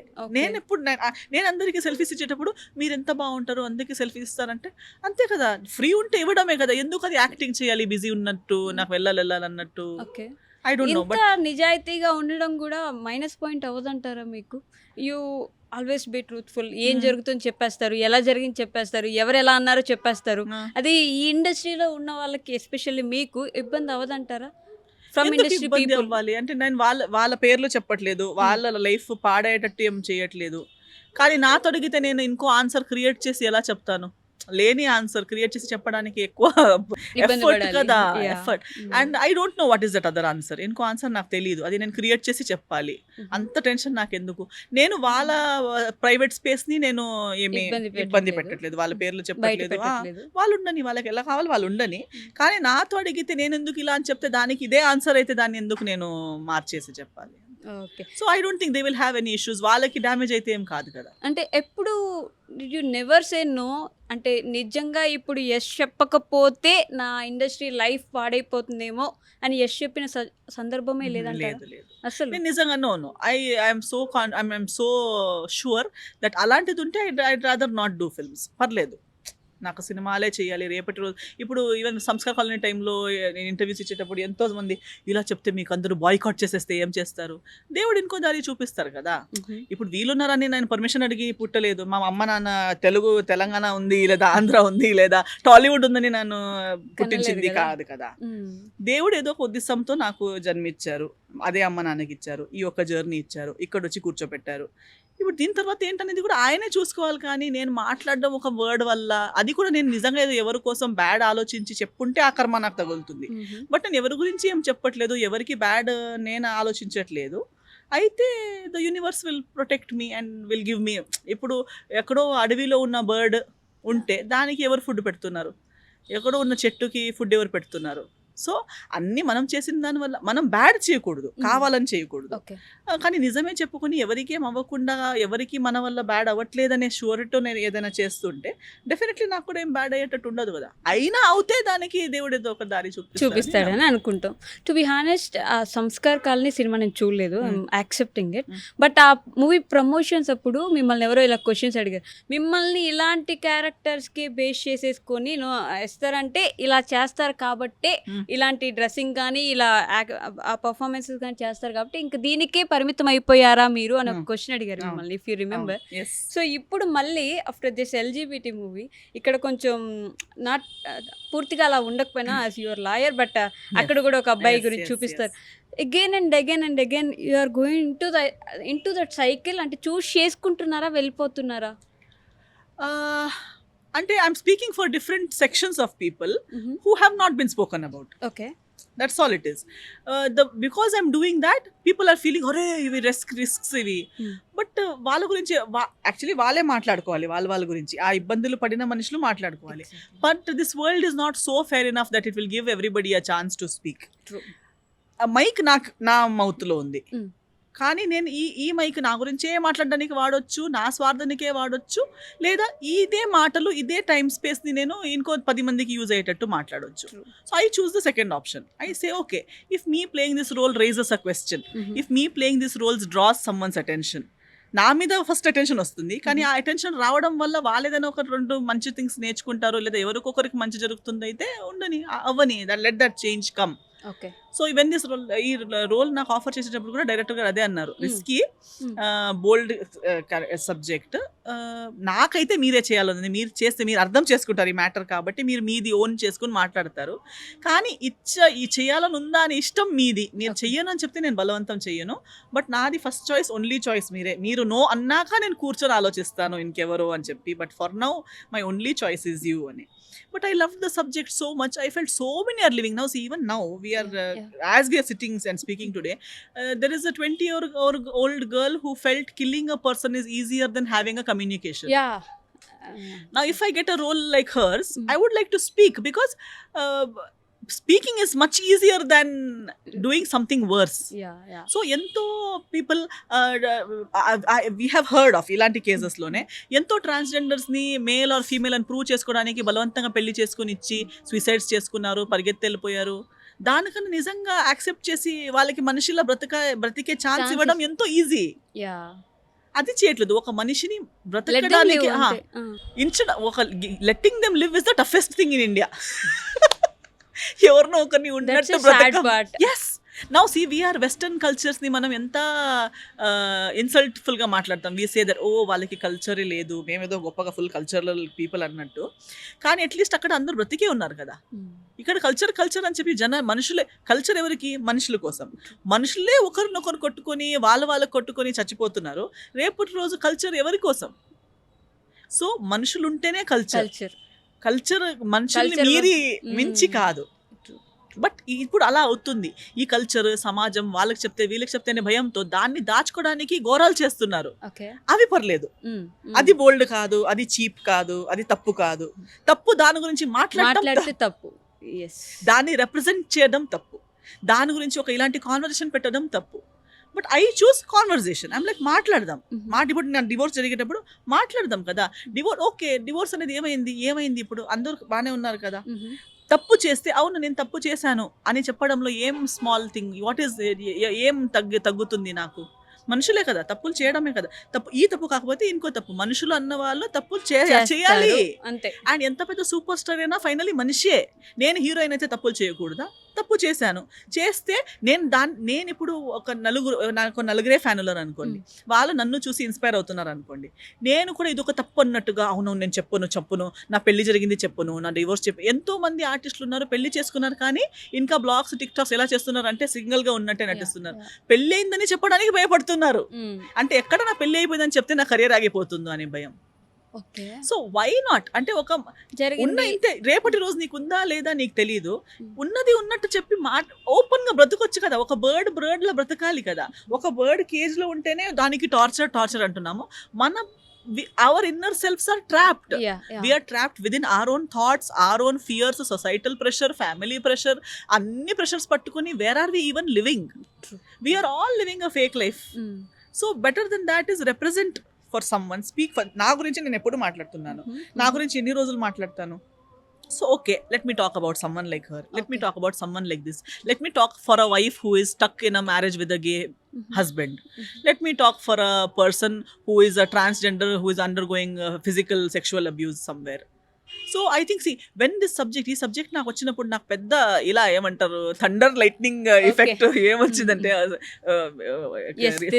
నేను అందరికీ సెల్ఫీస్ ఇచ్చేటప్పుడు మీరు ఎంత బాగుంటారు అందరికీ సెల్ఫీ ఇస్తారంటే అంతే కదా, ఫ్రీ ఉంటే ఇవ్వడమే కదా, ఎందుకు అది యాక్టింగ్ చేయాలి బిజీ ఉన్నట్టు, నాకు వెళ్ళాలన్నట్టు. I don't know. బట్ నిజాయితీగా ఉండడం కూడా మైనస్ పాయింట్ అవ్వదంటారా మీకు? You always be truthful. ఏం జరుగుతుందో చెప్పేస్తారు, ఎలా జరిగింది చెప్పేస్తారు, ఎవరు ఎలా అన్నారో చెప్పేస్తారు. అది ఈ ఇండస్ట్రీలో ఉన్న వాళ్ళకి ఎస్పెషల్లీ మీకు ఇబ్బంది అవ్వదంటారా? ఫ్రమ్ ఇండస్ట్రీ పీపుల్ అవ్వాలి అంటే నేను వాళ్ళ పేర్లు చెప్పట్లేదు, వాళ్ళ లైఫ్ పాడేటట్టు ఏం చేయట్లేదు. కానీ నాతో అడిగితే నేను ఇంకో ఆన్సర్ క్రియేట్ చేసి ఎలా చెప్తాను? లేని ఆన్సర్ క్రియేట్ చేసి చెప్పడానికి ఎక్కువ ఎఫర్ట్ కదా, effort. And I don't know what is that other answer. ఇంకో ఆన్సర్ నాకు తెలియదు, అది నేను క్రియేట్ చేసి చెప్పాలి. అంత టెన్షన్ నాకు ఎందుకు? నేను వాళ్ళ ప్రైవేట్ స్పేస్ ని నేను ఏమి ఇబ్బంది పెట్టట్లేదు, వాళ్ళ పేర్లు చెప్పట్లేదు. వాళ్ళు ఉండని, వాళ్ళకి ఎలా కావాలి వాళ్ళు ఉండని. కానీ నాతో అడిగితే నేను ఎందుకు ఇలా అని చెప్తే దానికి ఇదే ఆన్సర్ అయితే దాన్ని ఎందుకు నేను మార్చేసి చెప్పాలి? So I don't think they will have any issues. వాళ్ళకి డ్యామేజ్ అయితే ఏం కాదు కదా. అంటే ఎప్పుడు యు నెవర్ సే నో అంటే నిజంగా ఇప్పుడు యష్ చెప్పకపోతే నా ఇండస్ట్రీ లైఫ్ పాడైపోతుందేమో అని యష్ చెప్పిన సందర్భమే లేదంటే అసలు నేను నిజంగా no I'm so sure that అలాంటిది ఉంటే I'd rather not do films. పర్లేదు, నాకు సినిమాలే చేయాలి రేపటి రోజు. ఇప్పుడు ఈవెన్ సంస్కార్ కాలనీ టైంలో నేను ఇంటర్వ్యూస్ ఇచ్చేటప్పుడు ఎంతో మంది ఇలా చెప్తే మీకు అందరూ బాయ్కాట్ చేసేస్తే ఏం చేస్తారు? దేవుడు ఇంకో దారి చూపిస్తారు కదా. ఇప్పుడు వీళ్ళున్నారని నేను పర్మిషన్ అడిగి పుట్టలేదు. మా అమ్మ నాన్న తెలంగాణ ఉంది లేదా ఆంధ్ర ఉంది లేదా టాలీవుడ్ ఉందని నన్ను పుట్టించింది కాదు కదా. దేవుడు ఏదో ఒక ఉద్దేశంతో నాకు జన్మిచ్చారు, అదే అమ్మ నాన్నకి ఇచ్చారు, ఈ ఒక్క జర్నీ ఇచ్చారు, ఇక్కడ వచ్చి కూర్చోపెట్టారు. ఇప్పుడు దీని తర్వాత ఏంటనేది కూడా ఆయనే చూసుకోవాలి. కానీ నేను మాట్లాడడం ఒక వర్డ్ వల్ల, అది కూడా నేను నిజంగా ఎవరి కోసం బ్యాడ్ ఆలోచించి చెప్పుంటే ఆ కర్మ నాకు తగులుతుంది. బట్ నేను ఎవరి గురించి ఏం చెప్పట్లేదు, ఎవరికి బ్యాడ్ నేను ఆలోచించట్లేదు. అయితే the universe will protect me and will give me. ఇప్పుడు ఎక్కడో అడవిలో ఉన్న బర్డ్ ఉంటే దానికి ఎవరు ఫుడ్ పెడుతున్నారు? ఎక్కడో ఉన్న చెట్టుకి ఫుడ్ ఎవరు పెడుతున్నారు? సో అన్నీ మనం చేసిన దానివల్ల మనం బ్యాడ్ చేయకూడదు, కావాలని చేయకూడదు. కానీ నిజమే చెప్పుకొని ఎవరికి ఏం అవ్వకుండా, ఎవరికి మన వల్ల బ్యాడ్ అవ్వట్లేదనే షూరిటీతో నేను ఏదైనా చేస్తుంటే డెఫినెట్లీ నాకు కూడా ఏం బ్యాడ్ అయ్యేటట్టు ఉండదు కదా. అయినా అవుతే దానికి దేవుడు ఏదో ఒక దారి చూపిస్తాడని అనుకుంటాం. టు బి హానెస్ట్, ఆ సంస్కార్ కాలనీ సినిమా నేను చూడలేదు, యాక్సెప్టింగ్ ఇట్. బట్ ఆ మూవీ ప్రమోషన్స్ అప్పుడు మిమ్మల్ని ఎవరో ఇలా క్వశ్చన్స్ అడిగారు, మిమ్మల్ని ఇలాంటి క్యారెక్టర్స్కి బేస్ చేసేసుకొని ఇస్తారంటే ఇలా చేస్తారు కాబట్టే ఇలాంటి డ్రెస్సింగ్ కానీ ఇలా ఆ పర్ఫార్మెన్సెస్ కానీ చేస్తారు కాబట్టి ఇంకా దీనికే పరిమితం అయిపోయారా మీరు అని ఒక క్వశ్చన్ అడిగారు మిమ్మల్ని, ఇఫ్ యూ రిమెంబర్. సో ఇప్పుడు మళ్ళీ ఆఫ్టర్ దిస్ ఎల్జీబీటీ మూవీ ఇక్కడ కొంచెం నాట్ పూర్తిగా అలా ఉండకపోయినా యాజ్ యువర్ లాయర్, బట్ అక్కడ కూడా ఒక అబ్బాయి గురించి చూపిస్తారు. Again and again you are going into that cycle. అంటే చూస్ చేసుకుంటున్నారా, వెళ్ళిపోతున్నారా? అంటే I'm speaking for different sections of people who have not been spoken about. Okay. That's all it is. Because I'm doing that, people are feeling అరే ఇవి risks ఇవి. But వాళ్ళ గురించి actually వాళ్ళే మాట్లాడుకోవాలి, వాళ్ళ గురించి ఆ ఇబ్బందులు పడిన మనుషులు మాట్లాడుకోవాలి. But this world is not so fair enough that it will give everybody a chance to speak. Mike నా మౌత్లో ఉంది, కానీ నేను ఈ మైక్ నా గురించే మాట్లాడడానికి వాడొచ్చు, నా స్వార్థానికే వాడొచ్చు, లేదా ఇదే మాటలు ఇదే టైం స్పేస్ని నేను ఇంకో 10 మందికి యూజ్ అయ్యేటట్టు మాట్లాడొచ్చు. So I choose the second option. I say okay, if me playing this role raises a question, if me playing this roles draws someone's attention, నా మీద ఫస్ట్ అటెన్షన్ వస్తుంది, కానీ ఆ అటెన్షన్ రావడం వల్ల వాళ్ళు ఏదైనా ఒక 2 మంచి థింగ్స్ నేర్చుకుంటారు, లేదా ఎవరికొకరికి మంచి జరుగుతుంది అయితే ఉండని అవ్వని, let that change come. Okay. So even this role, ఈ రోల్ నాకు ఆఫర్ చేసేటప్పుడు కూడా డైరెక్టర్ గారు అదే అన్నారు, రిస్కీ బోల్డ్ సబ్జెక్ట్, నాకైతే మీరే చేయాలని, మీరు చేస్తే మీరు అర్థం చేసుకుంటారు ఈ మ్యాటర్, కాబట్టి మీరు మీది ఓన్ చేసుకుని మాట్లాడతారు, కానీ ఈ చేయాలని ఉందా అని ఇష్టం మీది, మీరు చెయ్యను అని చెప్తే నేను బలవంతం చెయ్యను, బట్ నాది ఫస్ట్ చాయిస్, ఓన్లీ చాయిస్ మీరే, మీరు నో అన్నాక నేను కూర్చొని ఆలోచిస్తాను ఇంకెవరో అని చెప్పి, but for now my only choice is you అని. But I loved the subject so much. I felt so many are living now. See, even now we are, as we are sitting and speaking today, there is a 20-year-old girl who felt killing a person is easier than having a communication. Yeah. Now, if I get a role like hers, I would like to speak, because speaking is much easier than doing something worse. Yeah. So ఎంతో people we have heard of ఇలాంటి కేసెస్లోనే ఎంతో ట్రాన్స్జెండర్స్ని male or female అని prove చేసుకోవడానికి బలవంతంగా పెళ్లి చేసుకుని ఇచ్చి సూసైడ్స్ చేసుకున్నారు, పరిగెత్తి వెళ్ళిపోయారు. దానికన్నా నిజంగా యాక్సెప్ట్ చేసి వాళ్ళకి మనిషిలా బ్రతికే ఛాన్స్ ఇవ్వడం ఎంతో ఈజీ. అది చేయట్లేదు. ఒక మనిషిని బ్రతకడానికి ఒక letting them live is the toughest thing in India. ఎవరినో ఒకరిని ఉన్నట్టు బ్రతక. Yes, now see we are western కల్చర్స్ని మనం ఎంత ఇన్సల్ట్ఫుల్గా మాట్లాడతాం. వీ సే దట్ ఓ వాళ్ళకి కల్చరే లేదు, మేమేదో గొప్పగా ఫుల్ కల్చరల్ పీపుల్ అన్నట్టు, కానీ అట్లీస్ట్ అక్కడ అందరూ బ్రతికే ఉన్నారు కదా. ఇక్కడ కల్చర్ అని చెప్పి మనుషులే కల్చర్, ఎవరికి? మనుషుల కోసం. మనుషులే ఒకరినొకరు కొట్టుకొని వాళ్ళకు కొట్టుకొని చచ్చిపోతున్నారు. రేపటి రోజు కల్చర్ ఎవరి కోసం? సో మనుషులు ఉంటేనే కల్చర్ మనుషుల్ని మించి కాదు. బట్ ఇప్పుడు అలా అవుతుంది. ఈ కల్చర్ సమాజం వాళ్ళకి చెప్తే వీళ్ళకి చెప్తే అనే భయంతో దాన్ని దాచుకోవడానికి ఘోరాలు చేస్తున్నారు. అవి పర్లేదు, అది బోల్డ్ కాదు, అది చీప్ కాదు, అది తప్పు కాదు. తప్పు దాని గురించి మాట్లాడితే తప్పు, దాన్ని రిప్రజెంట్ చేయడం తప్పు, దాని గురించి ఒక ఇలాంటి కాన్వర్సేషన్ పెట్టడం తప్పు. But I choose conversation. I'm like మాట్లాడదాం. ఇప్పుడు నేను డివోర్స్ జరిగేటప్పుడు మాట్లాడదాం కదా. ఓకే, డివోర్స్ అనేది ఏమైంది ఇప్పుడు అందరూ బాగానే ఉన్నారు కదా. తప్పు చేస్తే అవును నేను తప్పు చేశాను అని చెప్పడంలో ఏం స్మాల్ థింగ్, వాట్ ఈస్ ఏం తగ్గుతుంది నాకు? మనుషులే కదా, తప్పులు చేయడమే కదా తప్పు. ఈ తప్పు కాకపోతే ఇంకో తప్పు. మనుషులు అన్న వాళ్ళు తప్పులు చేయాలి అంతే. అండ్ ఎంత పెద్ద సూపర్ స్టార్ అయినా ఫైనలీ మనిషే. నేను హీరోయిన్ అయితే తప్పులు చేయకూడదా? తప్పు చేశాను, చేస్తే నేను ఇప్పుడు నాకు నలుగురే ఫ్యాన్ ఉన్నారు అనుకోండి, వాళ్ళు నన్ను చూసి ఇన్స్పైర్ అవుతున్నారు అనుకోండి, నేను కూడా ఇది ఒక తప్పు అన్నట్టుగా అవును నేను చెప్పును, నా పెళ్లి జరిగింది చెప్పును, నా డివోర్స్ ఎంతో మంది ఆర్టిస్టులు ఉన్నారు, పెళ్లి చేసుకున్నారు, కానీ ఇంకా బ్లాగ్స్ టిక్ టాక్స్ ఎలా చేస్తున్నారు అంటే సింగిల్ గా ఉన్నట్టే నటిస్తున్నారు. పెళ్లి అయిందని చెప్పడానికి భయపడుతున్నారు. అంటే ఎక్కడ నా పెళ్లి అయిపోయిందని చెప్తే నా కెరీర్ ఆగిపోతుందో అనే భయం. So why not? అంటే ఒక ఉన్న ఇంతే, రేపటి రోజు నీకు ఉందా లేదా నీకు తెలీదు, ఉన్నది ఉన్నట్టు చెప్పి ఓపెన్ గా బ్రతకొచ్చు కదా. ఒక బర్డ్ లా బ్రతకాలి కదా. ఒక బర్డ్ కేజ్ లో ఉంటేనే దానికి టార్చర్ అంటున్నాము. our inner selves are trapped. We are trapped within our own thoughts, our own fears, societal pressure, family pressure, anni pressures pattukoni where are we even living? We are all living a fake life. So better than that is represent for someone, speak for. నా గురించి నేను ఎప్పుడు మాట్లాడుతున్నాను, నా గురించి ఎన్ని రోజులు మాట్లాడతాను. So okay, let me talk about someone like her. Let me talk about someone like this. Let me talk for a wife who is stuck in a marriage with a gay husband. Let me talk for a person who is a transgender, who is undergoing physical sexual abuse somewhere. So I think when this subject, ఈ subject నాకు వచ్చినప్పుడు నాకు పెద్ద ఇలా ఏమంటారు thunder lightning effect ఏమొచ్చిందంటే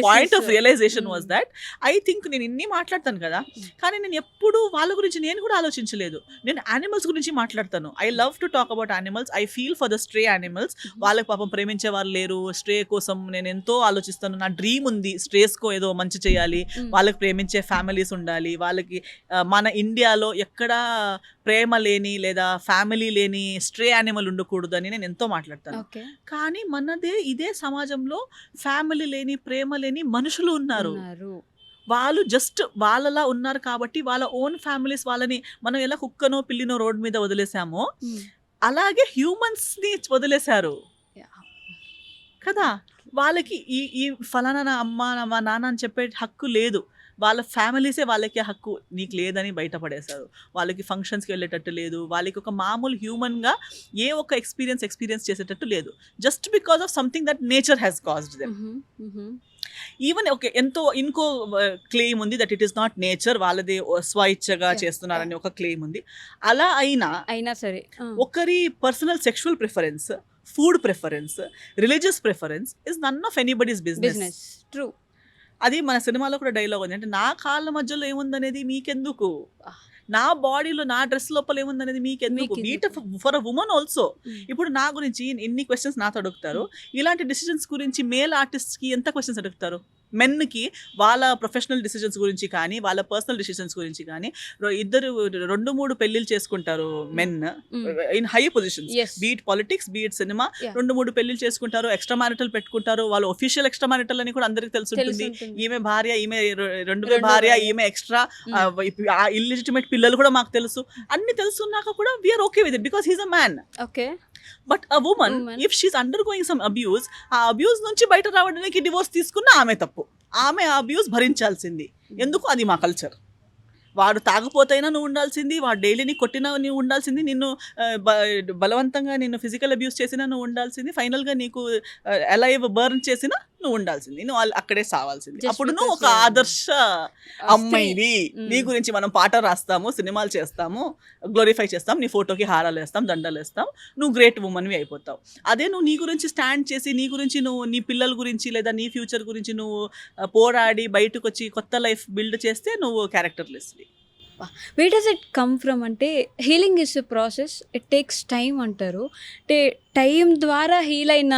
point of realization was that I think నేను ఇన్ని మాట్లాడతాను కదా, కానీ నేను ఎప్పుడు వాళ్ళ గురించి నేను కూడా ఆలోచించలేదు. నేను యానిమల్స్ గురించి మాట్లాడతాను. I love to talk about animals. I feel for the stray animals. వాళ్ళకి పాపం ప్రేమించే వాళ్ళు లేరు. స్ట్రే కోసం నేను ఎంతో ఆలోచిస్తాను. నా డ్రీమ్ ఉంది, స్ట్రేస్కో ఏదో మంచి చేయాలి, వాళ్ళకి ప్రేమించే ఫ్యామిలీస్ ఉండాలి. వాళ్ళకి మన ఇండియాలో ఎక్కడా ప్రేమ లేని లేదా ఫ్యామిలీ లేని స్ట్రే యానిమల్ ఉండకూడదు అని నేను ఎంతో మాట్లాడతాను. కానీ మనదే ఇదే సమాజంలో ఫ్యామిలీ లేని ప్రేమ లేని మనుషులు ఉన్నారు. వాళ్ళు జస్ట్ వాళ్ళలా ఉన్నారు కాబట్టి వాళ్ళ ఓన్ ఫ్యామిలీస్ వాళ్ళని మనం ఎలా కుక్కనో పిల్లినో రోడ్ మీద వదిలేసామో అలాగే హ్యూమన్స్ ని వదిలేశారు కదా. వాళ్ళకి ఈ ఫలానా నా అమ్మ మా నాన్న అని చెప్పే హక్కు లేదు. వాళ్ళ ఫ్యామిలీసే వాళ్ళకి ఆ హక్కు నీకు లేదని బయటపడేశారు. వాళ్ళకి ఫంక్షన్స్కి వెళ్ళేటట్టు లేదు, వాళ్ళకి ఒక మామూలు హ్యూమన్గా ఏ ఒక్క ఎక్స్పీరియన్స్ చేసేటట్టు లేదు, just because of something that nature has caused them. Even okay ఎంతో ఇంకో క్లెయిమ్ ఉంది that it is not nature, వాళ్ళది స్వయిచ్ఛగా చేస్తున్నారని ఒక క్లెయిమ్ ఉంది. అలా అయినా సరే ఒకరి personal sexual preference, food preference, religious preference is none of anybody's business. True. అది మన సినిమాలో కూడా డైలాగ్ ఉంది, అంటే నా కాళ్ళ మధ్యలో ఏముందనేది మీకెందుకు, నా బాడీలో నా డ్రెస్ లోపల ఏముందనేది మీకెందుకు, beat for a women also. ఇప్పుడు నా గురించి ఇన్ని క్వశ్చన్స్ నాతో అడుగుతారు, ఇలాంటి డిసిజన్స్ గురించి మేల్ ఆర్టిస్ట్కి ఎంత క్వశ్చన్స్ అడుగుతారు? మెన్కి వాళ్ళ ప్రొఫెషనల్ డిసిజన్స్ గురించి కానీ, వాళ్ళ పర్సనల్ డిసిజన్స్ గురించి కానీ, 2-3 పెళ్ళిళ్ళు చేసుకుంటారు men in high positions, beat politics, beat cinema, 2-3 పెళ్ళిళ్ళు చేసుకుంటారు, ఎక్స్ట్రా మ్యారిటల్ పెట్టుకుంటారు. వాళ్ళు ఒఫిషియల్ ఎక్స్ట్రా మ్యారిటల్ అని కూడా అందరికి తెలుసుంటుంది. ఈమె భార్య, ఈమె రెండో భార్య, ఈమె ఎక్స్ట్రా, ఇల్లిజిటిమేట్ పిల్లలు కూడా మాకు తెలుసు. అన్ని తెలుసున్నాక కూడా we're okay with it because he's a man. Okay. But a woman if she's undergoing some abuse, ఆ అబ్యూస్ నుంచి బయట రావడానికి డివోర్స్ తీసుకున్న ఆమె తప్పు, ఆమె ఆ అబ్యూస్ భరించాల్సింది. ఎందుకు? అది మా కల్చర్. వాడు తాగపోతైనా నువ్వు ఉండాల్సింది, వాడు డైలీ నీ కొట్టినా నువ్వు ఉండాల్సింది, నిన్ను బలవంతంగా నిన్ను ఫిజికల్ అబ్యూస్ చేసినా నువ్వు ఉండాల్సింది, ఫైనల్గా నీకు అలైవ్ బర్న్ చేసినా నువ్వు ఉండాల్సింది, నువ్వు అక్కడే సావాల్సింది. అప్పుడు నువ్వు ఒక ఆదర్శ అమ్మాయివి. నీ గురించి మనం పాట రాస్తాము, సినిమాలు చేస్తాము, గ్లోరిఫై చేస్తాం, నీ ఫోటోకి హారాలు వేస్తాం, దండలు వేస్తాం, నువ్వు గ్రేట్ ఉమెన్వి అయిపోతావు. అదే నువ్వు నీ గురించి స్టాండ్ చేసి, నీ గురించి నువ్వు నీ పిల్లల గురించి లేదా నీ ఫ్యూచర్ గురించి నువ్వు పోరాడి బయటకు వచ్చి కొత్త లైఫ్ బిల్డ్ చేస్తే నువ్వు క్యారెక్టర్లెస్వి. Where does it come from అంటే healing is a process, it takes time అంటారు. అంటే టైం ద్వారా హీల్ అయిన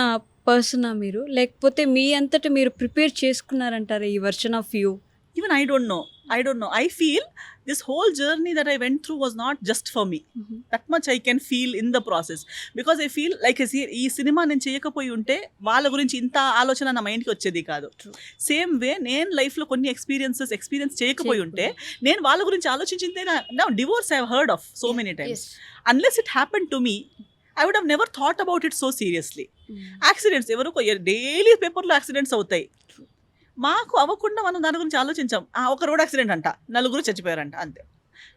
పర్సనా మీరు, లేకపోతే మీ అంతటా మీరు ప్రిపేర్ చేసుకున్నారంటారా ఈ version of you? Even I don't know. I feel this whole journey that I went through was not just for me. That much I can feel in the process. Because I feel like ఈ cinema నేను చేయకపోయి ఉంటే వాళ్ళ గురించి ఇంత ఆలోచన నా మైండ్కి వచ్చేది కాదు. సేమ్ వే నేను లైఫ్లో కొన్ని ఎక్స్పీరియన్స్ చేయకపోయి ఉంటే నేను వాళ్ళ గురించి ఆలోచించిందే. నా divorce I have heard of so many times. Unless it happened to me, I would have never thought about it so seriously. Accidents ఎవరికో డైలీ పేపర్లో యాక్సిడెంట్స్ అవుతాయి, మాకు అవ్వకుండా మనం దాని గురించి ఆలోచించాం. ఒక రోడ్ యాక్సిడెంట్ అంట, 4 చచ్చిపోయారంట, అంతే.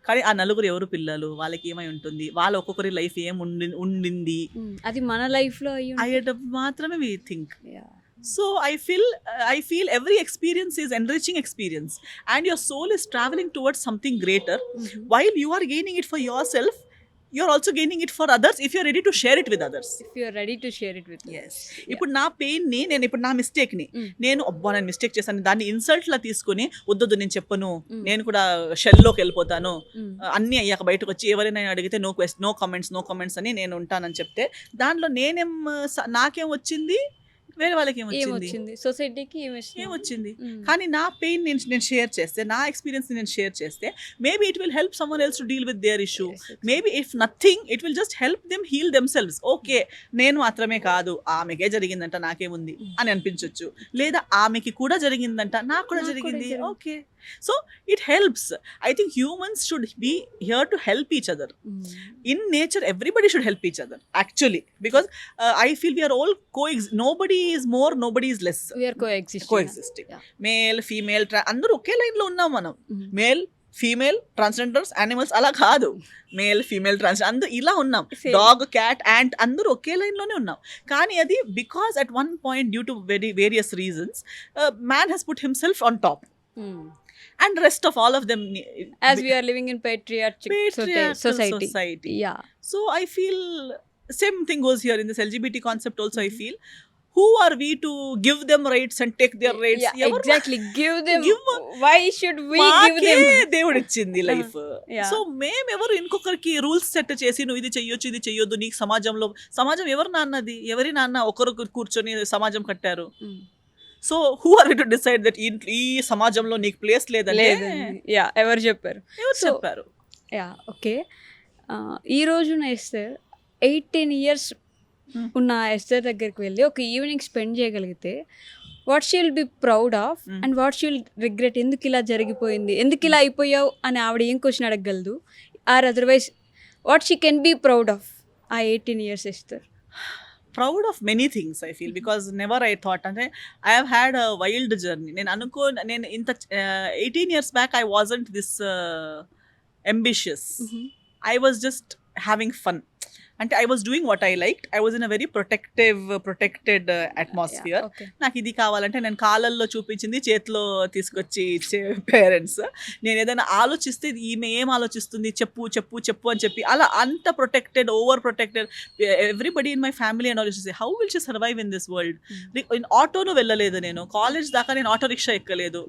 కానీ ఆ 4 ఎవరు పిల్లలు, వాళ్ళకి ఏమై ఉంటుంది, వాళ్ళ ఒక్కొక్కరి లైఫ్ ఏం ఉండింది, అది మన లైఫ్లో మాత్రమే we think. So I feel every experience is enriching experience, and your soul is traveling towards something greater. While you are gaining it for yourself, you're also gaining it for others if you're ready to share it with others. Yes. ఇప్పుడు నా pain ని నేను ఇప్పుడు నా mistake ని నేను నేను mistake చేశాను దాన్ని ఇన్సల్ట్ లా తీసుకుని వద్దొద్దు నేను చెప్పను, నేను కూడా షెల్లోకి వెళ్ళిపోతాను, అన్ని అయ్యాక బయటకు వచ్చి ఎవరైనా అడిగితే నో కామెంట్స్ అని నేను ఉంటానని చెప్తే దానిలో నాకేం వచ్చింది, వేరే వాళ్ళకి ఏమొచ్చింది, సొసైటీకి ఏమొచ్చింది. కానీ నా పెయిన్ నేను షేర్ చేస్తే, నా ఎక్స్పీరియన్స్ నేను షేర్ చేస్తే, maybe it will help someone else to deal with their issue. Maybe if nothing it will just help them heal themselves. Okay, నేను మాత్రమే కాదు, ఆమెకే జరిగిందంట నాకేముంది అని అనిపించవచ్చు, లేదా ఆమెకి కూడా జరిగిందంట నాకు కూడా జరిగింది, okay. So it helps. I think humans should be here to help each other. In nature, everybody should help each other, actually, because I feel we are all nobody is more, nobody is less. We are coexisting. Yeah. Male, female, అందరూ ఒకే line లో ఉన్నాం మనం. Male, female, transgenders, animals అలా కాదు. Male, female, ట్రాన్స్ అందరూ ఇలా ఉన్నాం. Dog, cat, ant అందరూ ఒకే లైన్లోనే ఉన్నాం. కానీ అది because at one point due to various reasons man has put himself on top. And rest of all of them, as we are living in patriarchal society. Yeah. So I feel same thing goes here in this LGBT concept also. I feel who are we to give them rights and take their rights? Yeah, exactly. Give them. Why should we give them? దేవుడు ఇచ్చింది life. So మేము ఎవరు ఇంకొకరికి rules set చేసి నువ్వు ఇది చెయ్యొచ్చు ఇది చెయ్యొద్దు, నీకు సమాజం ఎవరు నాన్నది, ఎవరి నాన్న ఒకరు కూర్చొని సమాజం కట్టారు. So who are to decide that ఈ సమాజంలో నీకు ప్లేస్ లేదని ఎవరు చెప్పారు? ఓకే. ఈ రోజున ఎస్తర్ 18 years ఉన్న ఎస్తర్ దగ్గరికి వెళ్ళి ఒక ఈవినింగ్ స్పెండ్ చేయగలిగితే what she will be proud of and what she will regret? ఎందుకు ఇలా జరిగిపోయింది, ఎందుకు ఇలా అయిపోయావు అని ఆవిడ ఏం క్వశ్చన్ అడగగలదు? Or otherwise what she can be proud of ఆ 18 years Esther? Proud of many things I feel because never I thought అంటే I have had a wild journey. నేను ఇంత 18 years back I wasn't this ambitious. I was just having fun. అంటే I was doing what I like. I was in a very protected atmosphere. నాకు ఇది కావాలంటే నేను కాలల్లో చూపించింది చేతిలో తీసుకొచ్చి ఇచ్చే పేరెంట్స్. నేను ఏదైనా ఆలోచిస్తే ఈమె ఏం ఆలోచిస్తుంది చెప్పు చెప్పు చెప్పు అని చెప్పి అలా అంత protected, over protected. Everybody in my family and ఆలోచిస్తే how will she survive in this world. ఆటోలో వెళ్ళలేదు నేను, కాలేజ్ దాకా నేను ఆటో రిక్షా ఎక్కలేదు,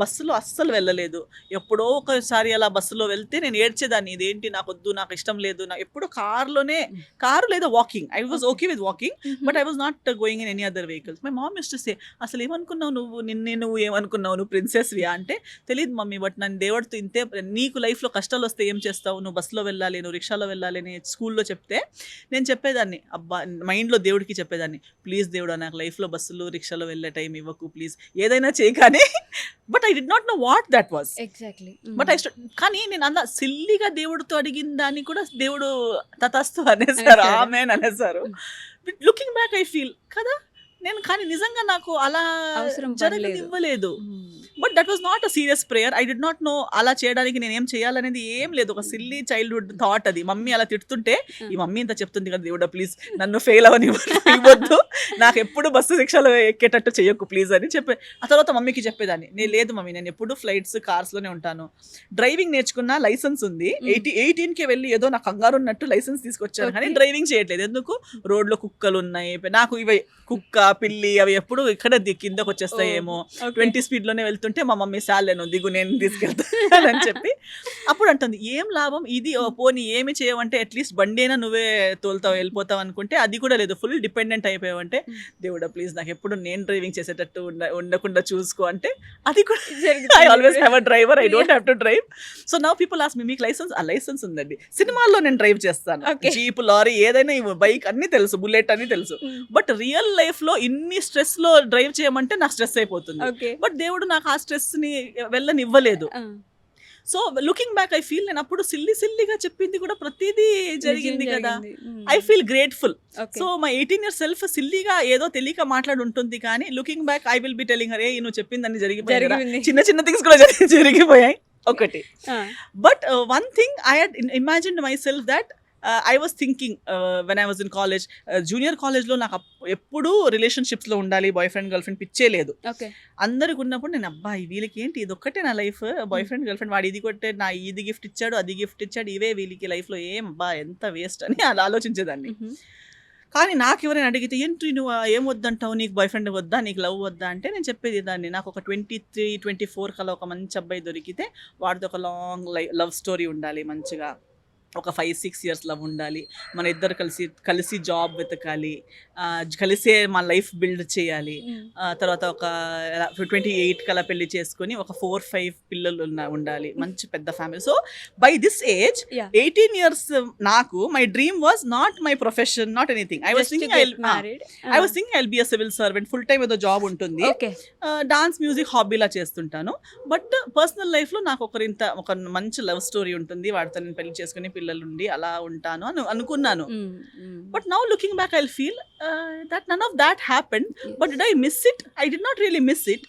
బస్సులో అస్సలు వెళ్ళలేదు. ఎప్పుడో ఒకసారి అలా బస్సులో వెళ్తే నేను ఏడ్చేదాన్ని, ఇదేంటి నాకు వద్దు, నాకు ఇష్టం లేదు. నాకు ఎప్పుడో కారు లేదా walking. I was okay with walking but I was not going in any other vehicles. My mom use to సే, అసలు ఏమనుకున్నావు నువ్వు, నువ్వు ఏమనుకున్నావు, నువ్వు ప్రిన్సెస్వియా అంటే, తెలియదు మమ్మీ బట్ నన్ను దేవుడితో ఇంతే, నీకు లైఫ్లో కష్టాలు వస్తే ఏం చేస్తావు, నువ్వు బస్సులో వెళ్ళాలి, నువ్వు రిక్షాలో వెళ్ళాలి అని స్కూల్లో చెప్తే నేను చెప్పేదాన్ని, అబ్బా మైండ్లో దేవుడికి చెప్పేదాన్ని, ప్లీజ్ దేవుడా నాకు లైఫ్లో బస్సులు రిక్షాలో వెళ్ళే టైం ఇవ్వకు ప్లీజ్, ఏదైనా చేయి. కానీ but I did not know what that was exactly. But కానీ నేను అంత సిల్లీగా దేవుడితో అడిగిన దాన్ని కూడా దేవుడు తతస్తు అనేసారు, ఆమెన్ అనేసారు. లుకింగ్ బ్యాక్ ఐ ఫీల్ కదా, నేను కానీ నిజంగా నాకు అలా జరగనివ్వలేదు. But that was not a serious prayer. I did not know అలా చేయడానికి నేను ఏం చేయాలనేది ఏం లేదు, ఒక సిల్లీ చైల్డ్హుడ్ థాట్ అది. మమ్మీ అలా తిడుతుంటే, ఈ మమ్మీ ఇంత చెప్తుంది కదా దేవుడా ప్లీజ్ నన్ను ఫెయిల్ ఇవ్వద్దు, నాకు ఎప్పుడు బస్సు శిక్షలు ఎక్కేటట్టు చేయకు ప్లీజ్ అని చెప్పే. ఆ తర్వాత మమ్మీకి చెప్పేదాన్ని, నేను లేదు మమ్మీ నేను ఎప్పుడు ఫ్లైట్స్ కార్స్లోనే ఉంటాను, డ్రైవింగ్ నేర్చుకున్న లైసెన్స్ ఉంది, 18కే వెళ్ళి ఏదో నాకు కంగారు ఉన్నట్టు లైసెన్స్ తీసుకొచ్చాను కానీ డ్రైవింగ్ చేయట్లేదు. ఎందుకు, రోడ్లో కుక్కలు ఉన్నాయి, నాకు ఇవి కుక్క పిల్లి అవి ఎప్పుడు ఇక్కడ కిందకు వచ్చేస్తాయేమో, 20 స్పీడ్లోనే వెళ్తుంటే మా మమ్మీ సాలేను దిగు నేను తీసుకెళ్తాను అని చెప్పి. అప్పుడు అంటుంది, ఏం లాభం ఇది, పోనీ ఏమి చేయమంటే అట్లీస్ట్ బండి అయినా నువ్వే తోలుతావు వెళ్ళిపోతావు అనుకుంటే అది కూడా లేదు, ఫుల్ డిపెండెంట్ అయిపోయావంటే, దేవుడా ప్లీజ్ నాకు ఎప్పుడు నేను డ్రైవింగ్ చేసేటట్టు ఉండకుండా చూసుకో అంటే, అది కూడా I always have a driver, I don't have to drive. So now people ask me, మీకు లైసెన్స్? ఆ లైసెన్స్ ఉందండి, సినిమాల్లో నేను డ్రైవ్ చేస్తాను, జీప్ లారీ ఏదైనా బైక్ అన్ని తెలుసు, బుల్లెట్ అన్ని తెలుసు. బట్ రియల్ లైఫ్ లో ఇన్ని స్ట్రెస్ లో డ్రైవ్ చేయమంటే నాకు స్ట్రెస్ అయిపోతుంది. బట్ దేవుడు నాకు ఆ స్ట్రెస్ ని వెళ్ళనివ్వలేదు. So looking back I feel, నేను అప్పుడు సిల్లీగా చెప్పింది కూడా ప్రతిదీ జరిగింది కదా, I feel grateful. So my 18 years self సిల్లీగా ఏదో తెలియక మాట్లాడి ఉంటుంది కానీ looking back I will be telling her, ఏ నువ్వు చెప్పిందని జరిగిపోయాయి, చిన్న చిన్న థింగ్స్ కూడా జరిగిపోయాయి ఒకటి. But one thing I had imagined my self that I was thinking when I was in college, junior college లో నాకు ఎప్పుడూ రిలేషన్షిప్స్లో ఉండాలి, బాయ్ ఫ్రెండ్ గర్ల్ ఫ్రెండ్ పిచ్చే లేదు. అందరికి ఉన్నప్పుడు నేను అబ్బా వీళ్ళకి ఏంటి ఇది ఒక్కటే నా life, boy friend girl friend, వాడు ఇది కొట్టే నా ఇది గిఫ్ట్ ఇచ్చాడు అది గిఫ్ట్ ఇచ్చాడు, ఇవే వీళ్ళకి లైఫ్లో ఏం అబ్బా ఎంత వేస్ట్ అని అలా ఆలోచించేదాన్ని. కానీ నాకు ఎవరైనా అడిగితే ఏంటి నువ్వు ఏం వద్దంటావు, నీకు బాయ్ ఫ్రెండ్ వద్దా, నీకు లవ్ వద్దా అంటే నేను చెప్పేది దాన్ని, నాకు ఒక 23-24 కల్లా ఒక మంచి అబ్బాయి దొరికితే వాడితో ఒక లాంగ్ లవ్ స్టోరీ ఉండాలి, మంచిగా ఒక 5-6 years లవ్ ఉండాలి, మన ఇద్దరు కలిసి జాబ్ వెతకాలి, కలిసే మన లైఫ్ బిల్డ్ చేయాలి, తర్వాత ఒక 28 కల్లా పెళ్లి చేసుకుని ఒక 4-5 పిల్లలు ఉండాలి, మంచి పెద్ద family. So by this age 18 years నాకు my dream was not my profession, not anything. I was thinking I will be a civil servant, full time ఏదో జాబ్ ఉంటుంది, డాన్స్ మ్యూజిక్ హాబీలా చేస్తుంటాను. బట్ పర్సనల్ లైఫ్ లో నాకు ఒక మంచి love story ఉంటుంది, వాడితో నేను పెళ్లి చేసుకుని పిల్లలు ఉండి అలా ఉంటాను అని అనుకున్నాను. But now looking back I feel that none of that happened. But did I miss it? I did not really miss it.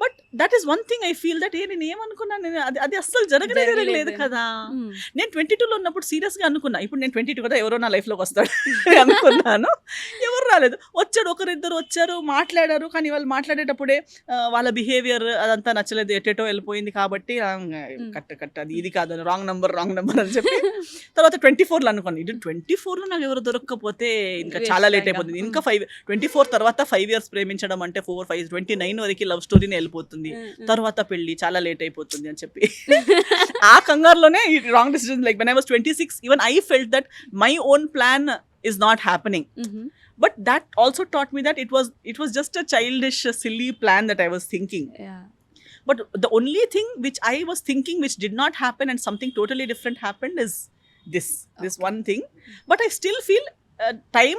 But that is one thing I feel that నేను ఏమనుకున్నాను, అది అస్సలు జరగలేదు కదా. నేను 22 లో ఉన్నప్పుడు సీరియస్ గా అనుకున్నా, ఇప్పుడు నేను 22 కదా ఎవరో నా లైఫ్ లోకి వస్తాడు అనుకున్నాను, ఎవరు రాలేదు. ఒకరిద్దరు వచ్చారు మాట్లాడారు, కానీ వాళ్ళు మాట్లాడేటప్పుడే వాళ్ళ బిహేవియర్ అదంతా నచ్చలేదు, ఎటేటో వెళ్ళిపోయింది కాబట్టి కట్ట అది ఇది కాదు, రాంగ్ నంబర్ అని చెప్పి తర్వాత 24 లో అనుకోండి, ఇది 24 లో నాకు ఎవరు దొరకకపోతే ఇంకా చాలా లేట్ అయిపోతుంది. ఇంకా 24 తర్వాత 5 years ప్రేమించడం అంటే 4-5 29 వరకు లవ్ స్టోరీనే వెళ్ళిపోతుంది, తర్వాత పెళ్లి చాలా లేట్ అయిపోతుంది అని చెప్పి ఆ కంగారులోనే wrong decision. Like when I was 26 even I felt that my own plan is not happening. But that also taught me that it was just a childish silly plan that I was thinking. But the only thing which I was thinking which did not happen and something totally different happened is this one thing. But I still feel time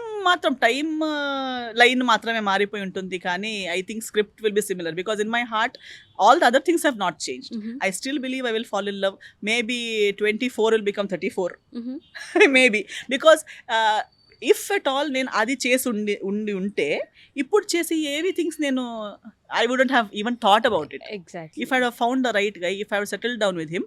line మాత్రమే మారిపోయి ఉంటుంది కానీ I think script will be similar because in my heart all the other things have not changed. I still believe I will fall in love. Maybe 24 will become 34. Maybe because if at all నేను అది చేసి ఉంటే ఇప్పుడు చేసి ఏవి things నేను I wouldn't have even thought about it. Exactly. If I had found the right guy, if I had settled down with him,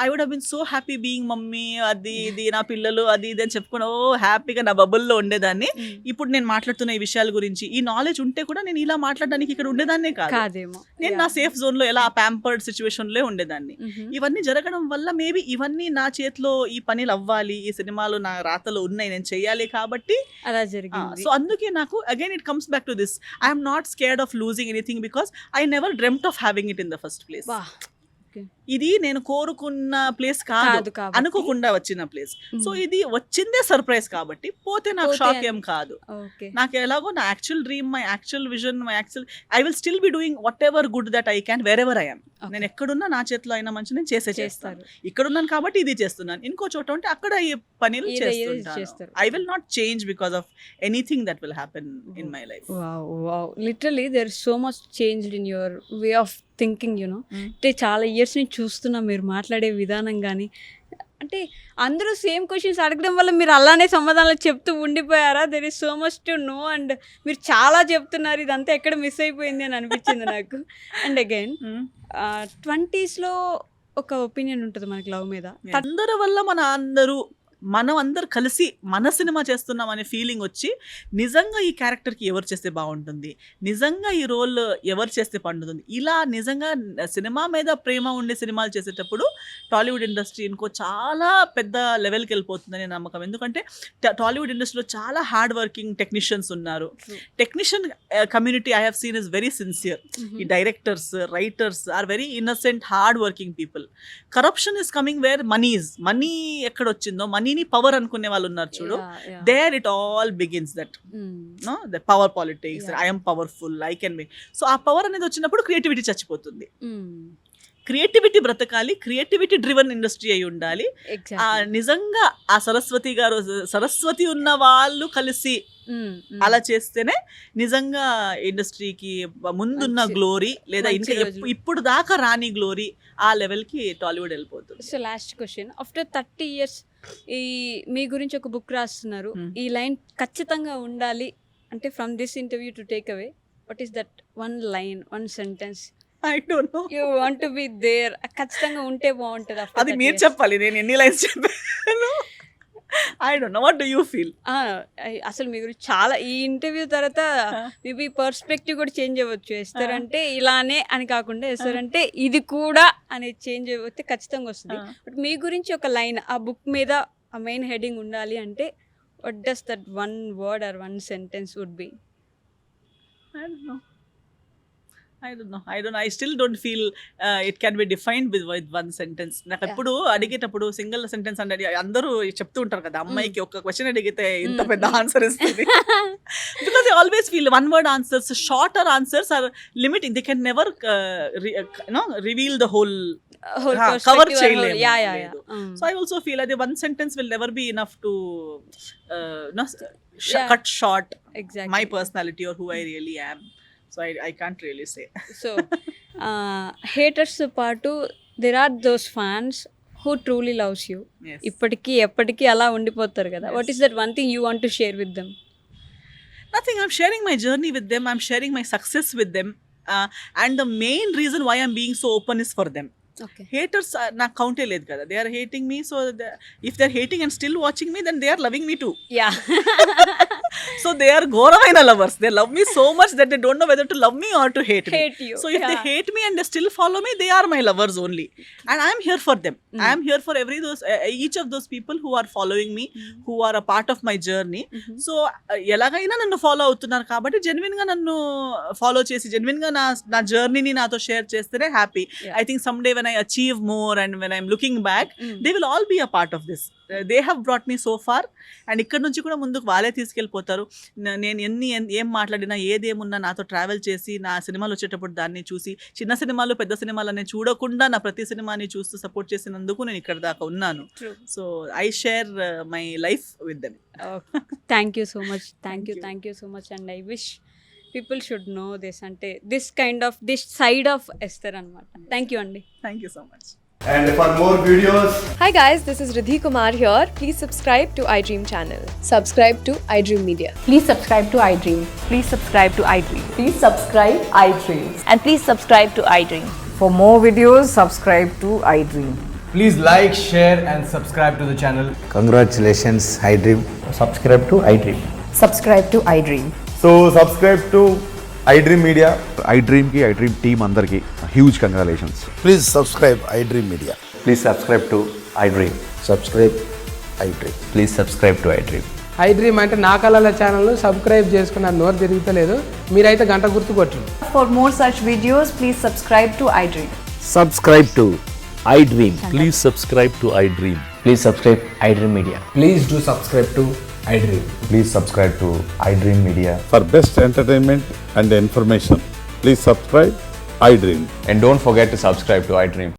I would have been so happy being mummy, అది ఇది నా పిల్లలు అది ఇది అని చెప్పుకుని హ్యాపీగా నా బబుల్లో ఉండేదాన్ని. ఇప్పుడు నేను మాట్లాడుతున్న ఈ విషయాల గురించి ఈ నాలెడ్జ్ ఉంటే కూడా నేను ఇలా మాట్లాడడానికి ఇక్కడ ఉండేదాన్నే కాదేమో. నేను నా సేఫ్ జోన్ లో ఎలా ప్యాంపర్డ్ సిచ్యువేషన్ లో ఉండేదాన్ని. ఇవన్నీ జరగడం వల్ల మేబీ ఇవన్నీ నా చేతిలో ఈ పనులు అవ్వాలి, ఈ సినిమాలు నా రాతలో ఉన్నాయి, నేను చెయ్యాలి కాబట్టి అలా జరిగింది. సో అందుకే నాకు again it comes back to this, I'm not scared of losing anything because I never dreamt of having it in the first place. ఇది నేను కోరుకున్న ప్లేస్ కాదు, అనుకోకుండా వచ్చిన ప్లేస్. సో ఇది వచ్చిందే సర్ప్రైజ్ కాబట్టి పోతే నాకు షాక్ ఏం కాదు. నాకు ఎలాగో నా actual dream, my actual vision, my actual I will still be doing what ever good that I can wear ever I am. నేను ఎక్కడున్నా నా చేతిలో అయినా మంచి నేను చేస్తాను. ఇక్కడ ఉన్నాను కాబట్టి ఇది చేస్తున్నాను, ఇంకో చోట ఉంటే అక్కడ ఈ పనులు చేస్తుంటాను. I will not change because of anything that will happen in my life. Literally there is so much changed in your way of thinking, you know. అంటే చాలా ఇయర్స్ నుంచి చూస్తున్నా మీరు మాట్లాడే విధానం కానీ. అంటే అందరూ సేమ్ క్వశ్చన్స్ అడగడం వల్ల మీరు అలానే సమాధానాలు చెప్తూ ఉండిపోయారా? There is so much to know and మీరు చాలా చెప్తున్నారు, ఇదంతా ఎక్కడ మిస్ అయిపోయింది అని అనిపించింది నాకు. అండ్ అగైన్ 20s ఒక ఒపీనియన్ ఉంటుంది మనకి లవ్ మీద. అందరి వల్ల మనం అందరు కలిసి మన సినిమా చేస్తున్నాం అనే ఫీలింగ్ వచ్చి నిజంగా ఈ క్యారెక్టర్కి ఎవరు చేస్తే బాగుంటుంది, నిజంగా ఈ రోల్ ఎవరు చేస్తే పండుతుంది, ఇలా నిజంగా సినిమా మీద ప్రేమ ఉండే సినిమాలు చేసేటప్పుడు టాలీవుడ్ ఇండస్ట్రీ ఇంకో చాలా పెద్ద లెవెల్కి వెళ్ళిపోతుందని నమ్మకం. ఎందుకంటే టాలీవుడ్ ఇండస్ట్రీలో చాలా హార్డ్ వర్కింగ్ టెక్నీషియన్స్ ఉన్నారు. Technician community I have seen is very sincere. ఈ directors, writers are very innocent, hard working people. Corruption is coming where money ఎక్కడ వచ్చిందో, మనీని పవర్ అనుకునే వాళ్ళు ఉన్నారు చూడు, there it all begins that the power politics. I am powerful, I can be. So ఆ power అనేది వచ్చినప్పుడు క్రియేటివిటీ చచ్చిపోతుంది. క్రియేటివిటీ బ్రతకాలి, క్రియేటివిటీ డ్రివన్ ఇండస్ట్రీ అయి ఉండాలి. నిజంగా ఆ సరస్వతి ఉన్న వాళ్ళు కలిసి అలా చేస్తేనే నిజంగా ఇండస్ట్రీకి ముందున్న గ్లోరీ, లేదా ఇంకా ఇప్పుడు దాకా రాని గ్లోరీ, ఆ లెవెల్కి టాలీవుడ్ వెళ్ళిపోతుంది. So last question, after 30 years మీ గురించి ఒక బుక్ రాస్తున్నారు, ఈ లైన్ ఖచ్చితంగా ఉండాలి అంటే from this interview to take away, what is that one line, one sentence? I don't know. You want to be there. ఖచ్చితంగా ఉంటే బాగుంటుంది. అది మీరు చెప్పాలి, నేను ఎన్ని లైన్స్ చెప్పాను. I don't know. What do you feel? అసలు మీ గురించి చాలా ఈ ఇంటర్వ్యూ తర్వాత మేబీ పర్స్పెక్టివ్ కూడా చేంజ్ అవ్వచ్చు. ఎస్తారంటే ఇలానే అని కాకుండా ఎస్తారంటే ఇది కూడా అనేది చేంజ్ అవ్వతే ఖచ్చితంగా వస్తుంది. బట్ మీ గురించి ఒక లైన్ ఆ బుక్ మీద ఆ మెయిన్ హెడింగ్ ఉండాలి అంటే what does that one word or one sentence would be? I don't know. I still don't feel it can be defined with one sentence. నాకు ఎప్పుడు అడిగేటప్పుడు సింగిల్ సెంటెన్స్ అంటే అందరూ చెప్తూ ఉంటారు కదా, అమ్మాయికి ఒక క్వశ్చన్ అడిగితే ఇంత పెద్ద ఆన్సర్ ఇస్తుంది. Because I always feel one word answers, shorter answers are limiting. They can never reveal the whole cover చేయలేము. So I also feel that one sentence will never be enough to cut short my personality or who I really am. So I can't really say. So haters పాటు there are those fans who truly loves you. Yes. ఇప్పటికీ ఎప్పటికీ అలా ఉండిపోతారు కదా. What is that one thing you want to share with them? Nothing. I'm sharing my journey with them. I'm sharing my success with them. And the main reason why I'm being so open is for them. Okay. Haters నాకు కౌంటే లేదు కదా. They are hating me. So if they're hating and still watching me, then they are loving me too. Yeah. So they are ఘోరమైన lovers. They love me so much that they don't know whether to love me or to hate me. You. So if they hate me and they still follow me, they are my lovers only. And I am here for them. I am here for each of those people who are following me, who are a part of my journey. So ఎలాగైనా నన్ను follow అవుతున్నారు కాబట్టి genuine గా నన్ను follow చేసి genuine గా నా జర్నీని నాతో షేర్ చేస్తేనే happy. I think someday when I achieve more and when I'm looking back, they will all be a part of this. They have brought me so far and ఇక్కడ నుంచి కూడా ముందుకు వాళ్ళే తీసుకెళ్ళిపోతారు. నేను ఏం మాట్లాడినా ఏదేమున్నా నాతో ట్రావెల్ చేసి నా సినిమాలు వచ్చేటప్పుడు దాన్ని చూసి, చిన్న సినిమాలు పెద్ద సినిమాలు అనేది చూడకుండా నా ప్రతి సినిమాని చూస్తూ సపోర్ట్ చేసినందుకు నేను ఇక్కడ దాకా ఉన్నాను. So I share my life with them. Thank you so much. Thank you so much. And I wish people should know this, అంటే this kind of this side of Esther అన్నమాట. థ్యాంక్ యూ అండి. Thank you so much. And for more videos, Hi guys, this is Riddhi Kumar here. Please subscribe to iDream channel. Subscribe to iDream Media. Please subscribe to iDream. Please subscribe to iDream. Please subscribe iDream. And please subscribe to iDream. For more videos, subscribe to iDream. Please like, share and subscribe to the channel. Congratulations, iDream. Subscribe to iDream. Subscribe to iDream. so subscribe to iDream Media. iDream की iDream team अंदर की huge congratulations. Please subscribe iDream Media. Please subscribe to iDream. Subscribe iDream. Please subscribe to iDream. iDream అంటే నా కళల channel subscribe చేసుకున్న నోరు తిరుగుతలేదు మీరైతే గంట గుర్తు కొట్టండి. For more such videos, please subscribe to iDream. Subscribe to iDream. Please subscribe to iDream. Please subscribe iDream Media. Please do subscribe to iDream. Please subscribe to iDream Media. For best entertainment and information, please subscribe iDream. And don't forget to subscribe to iDream.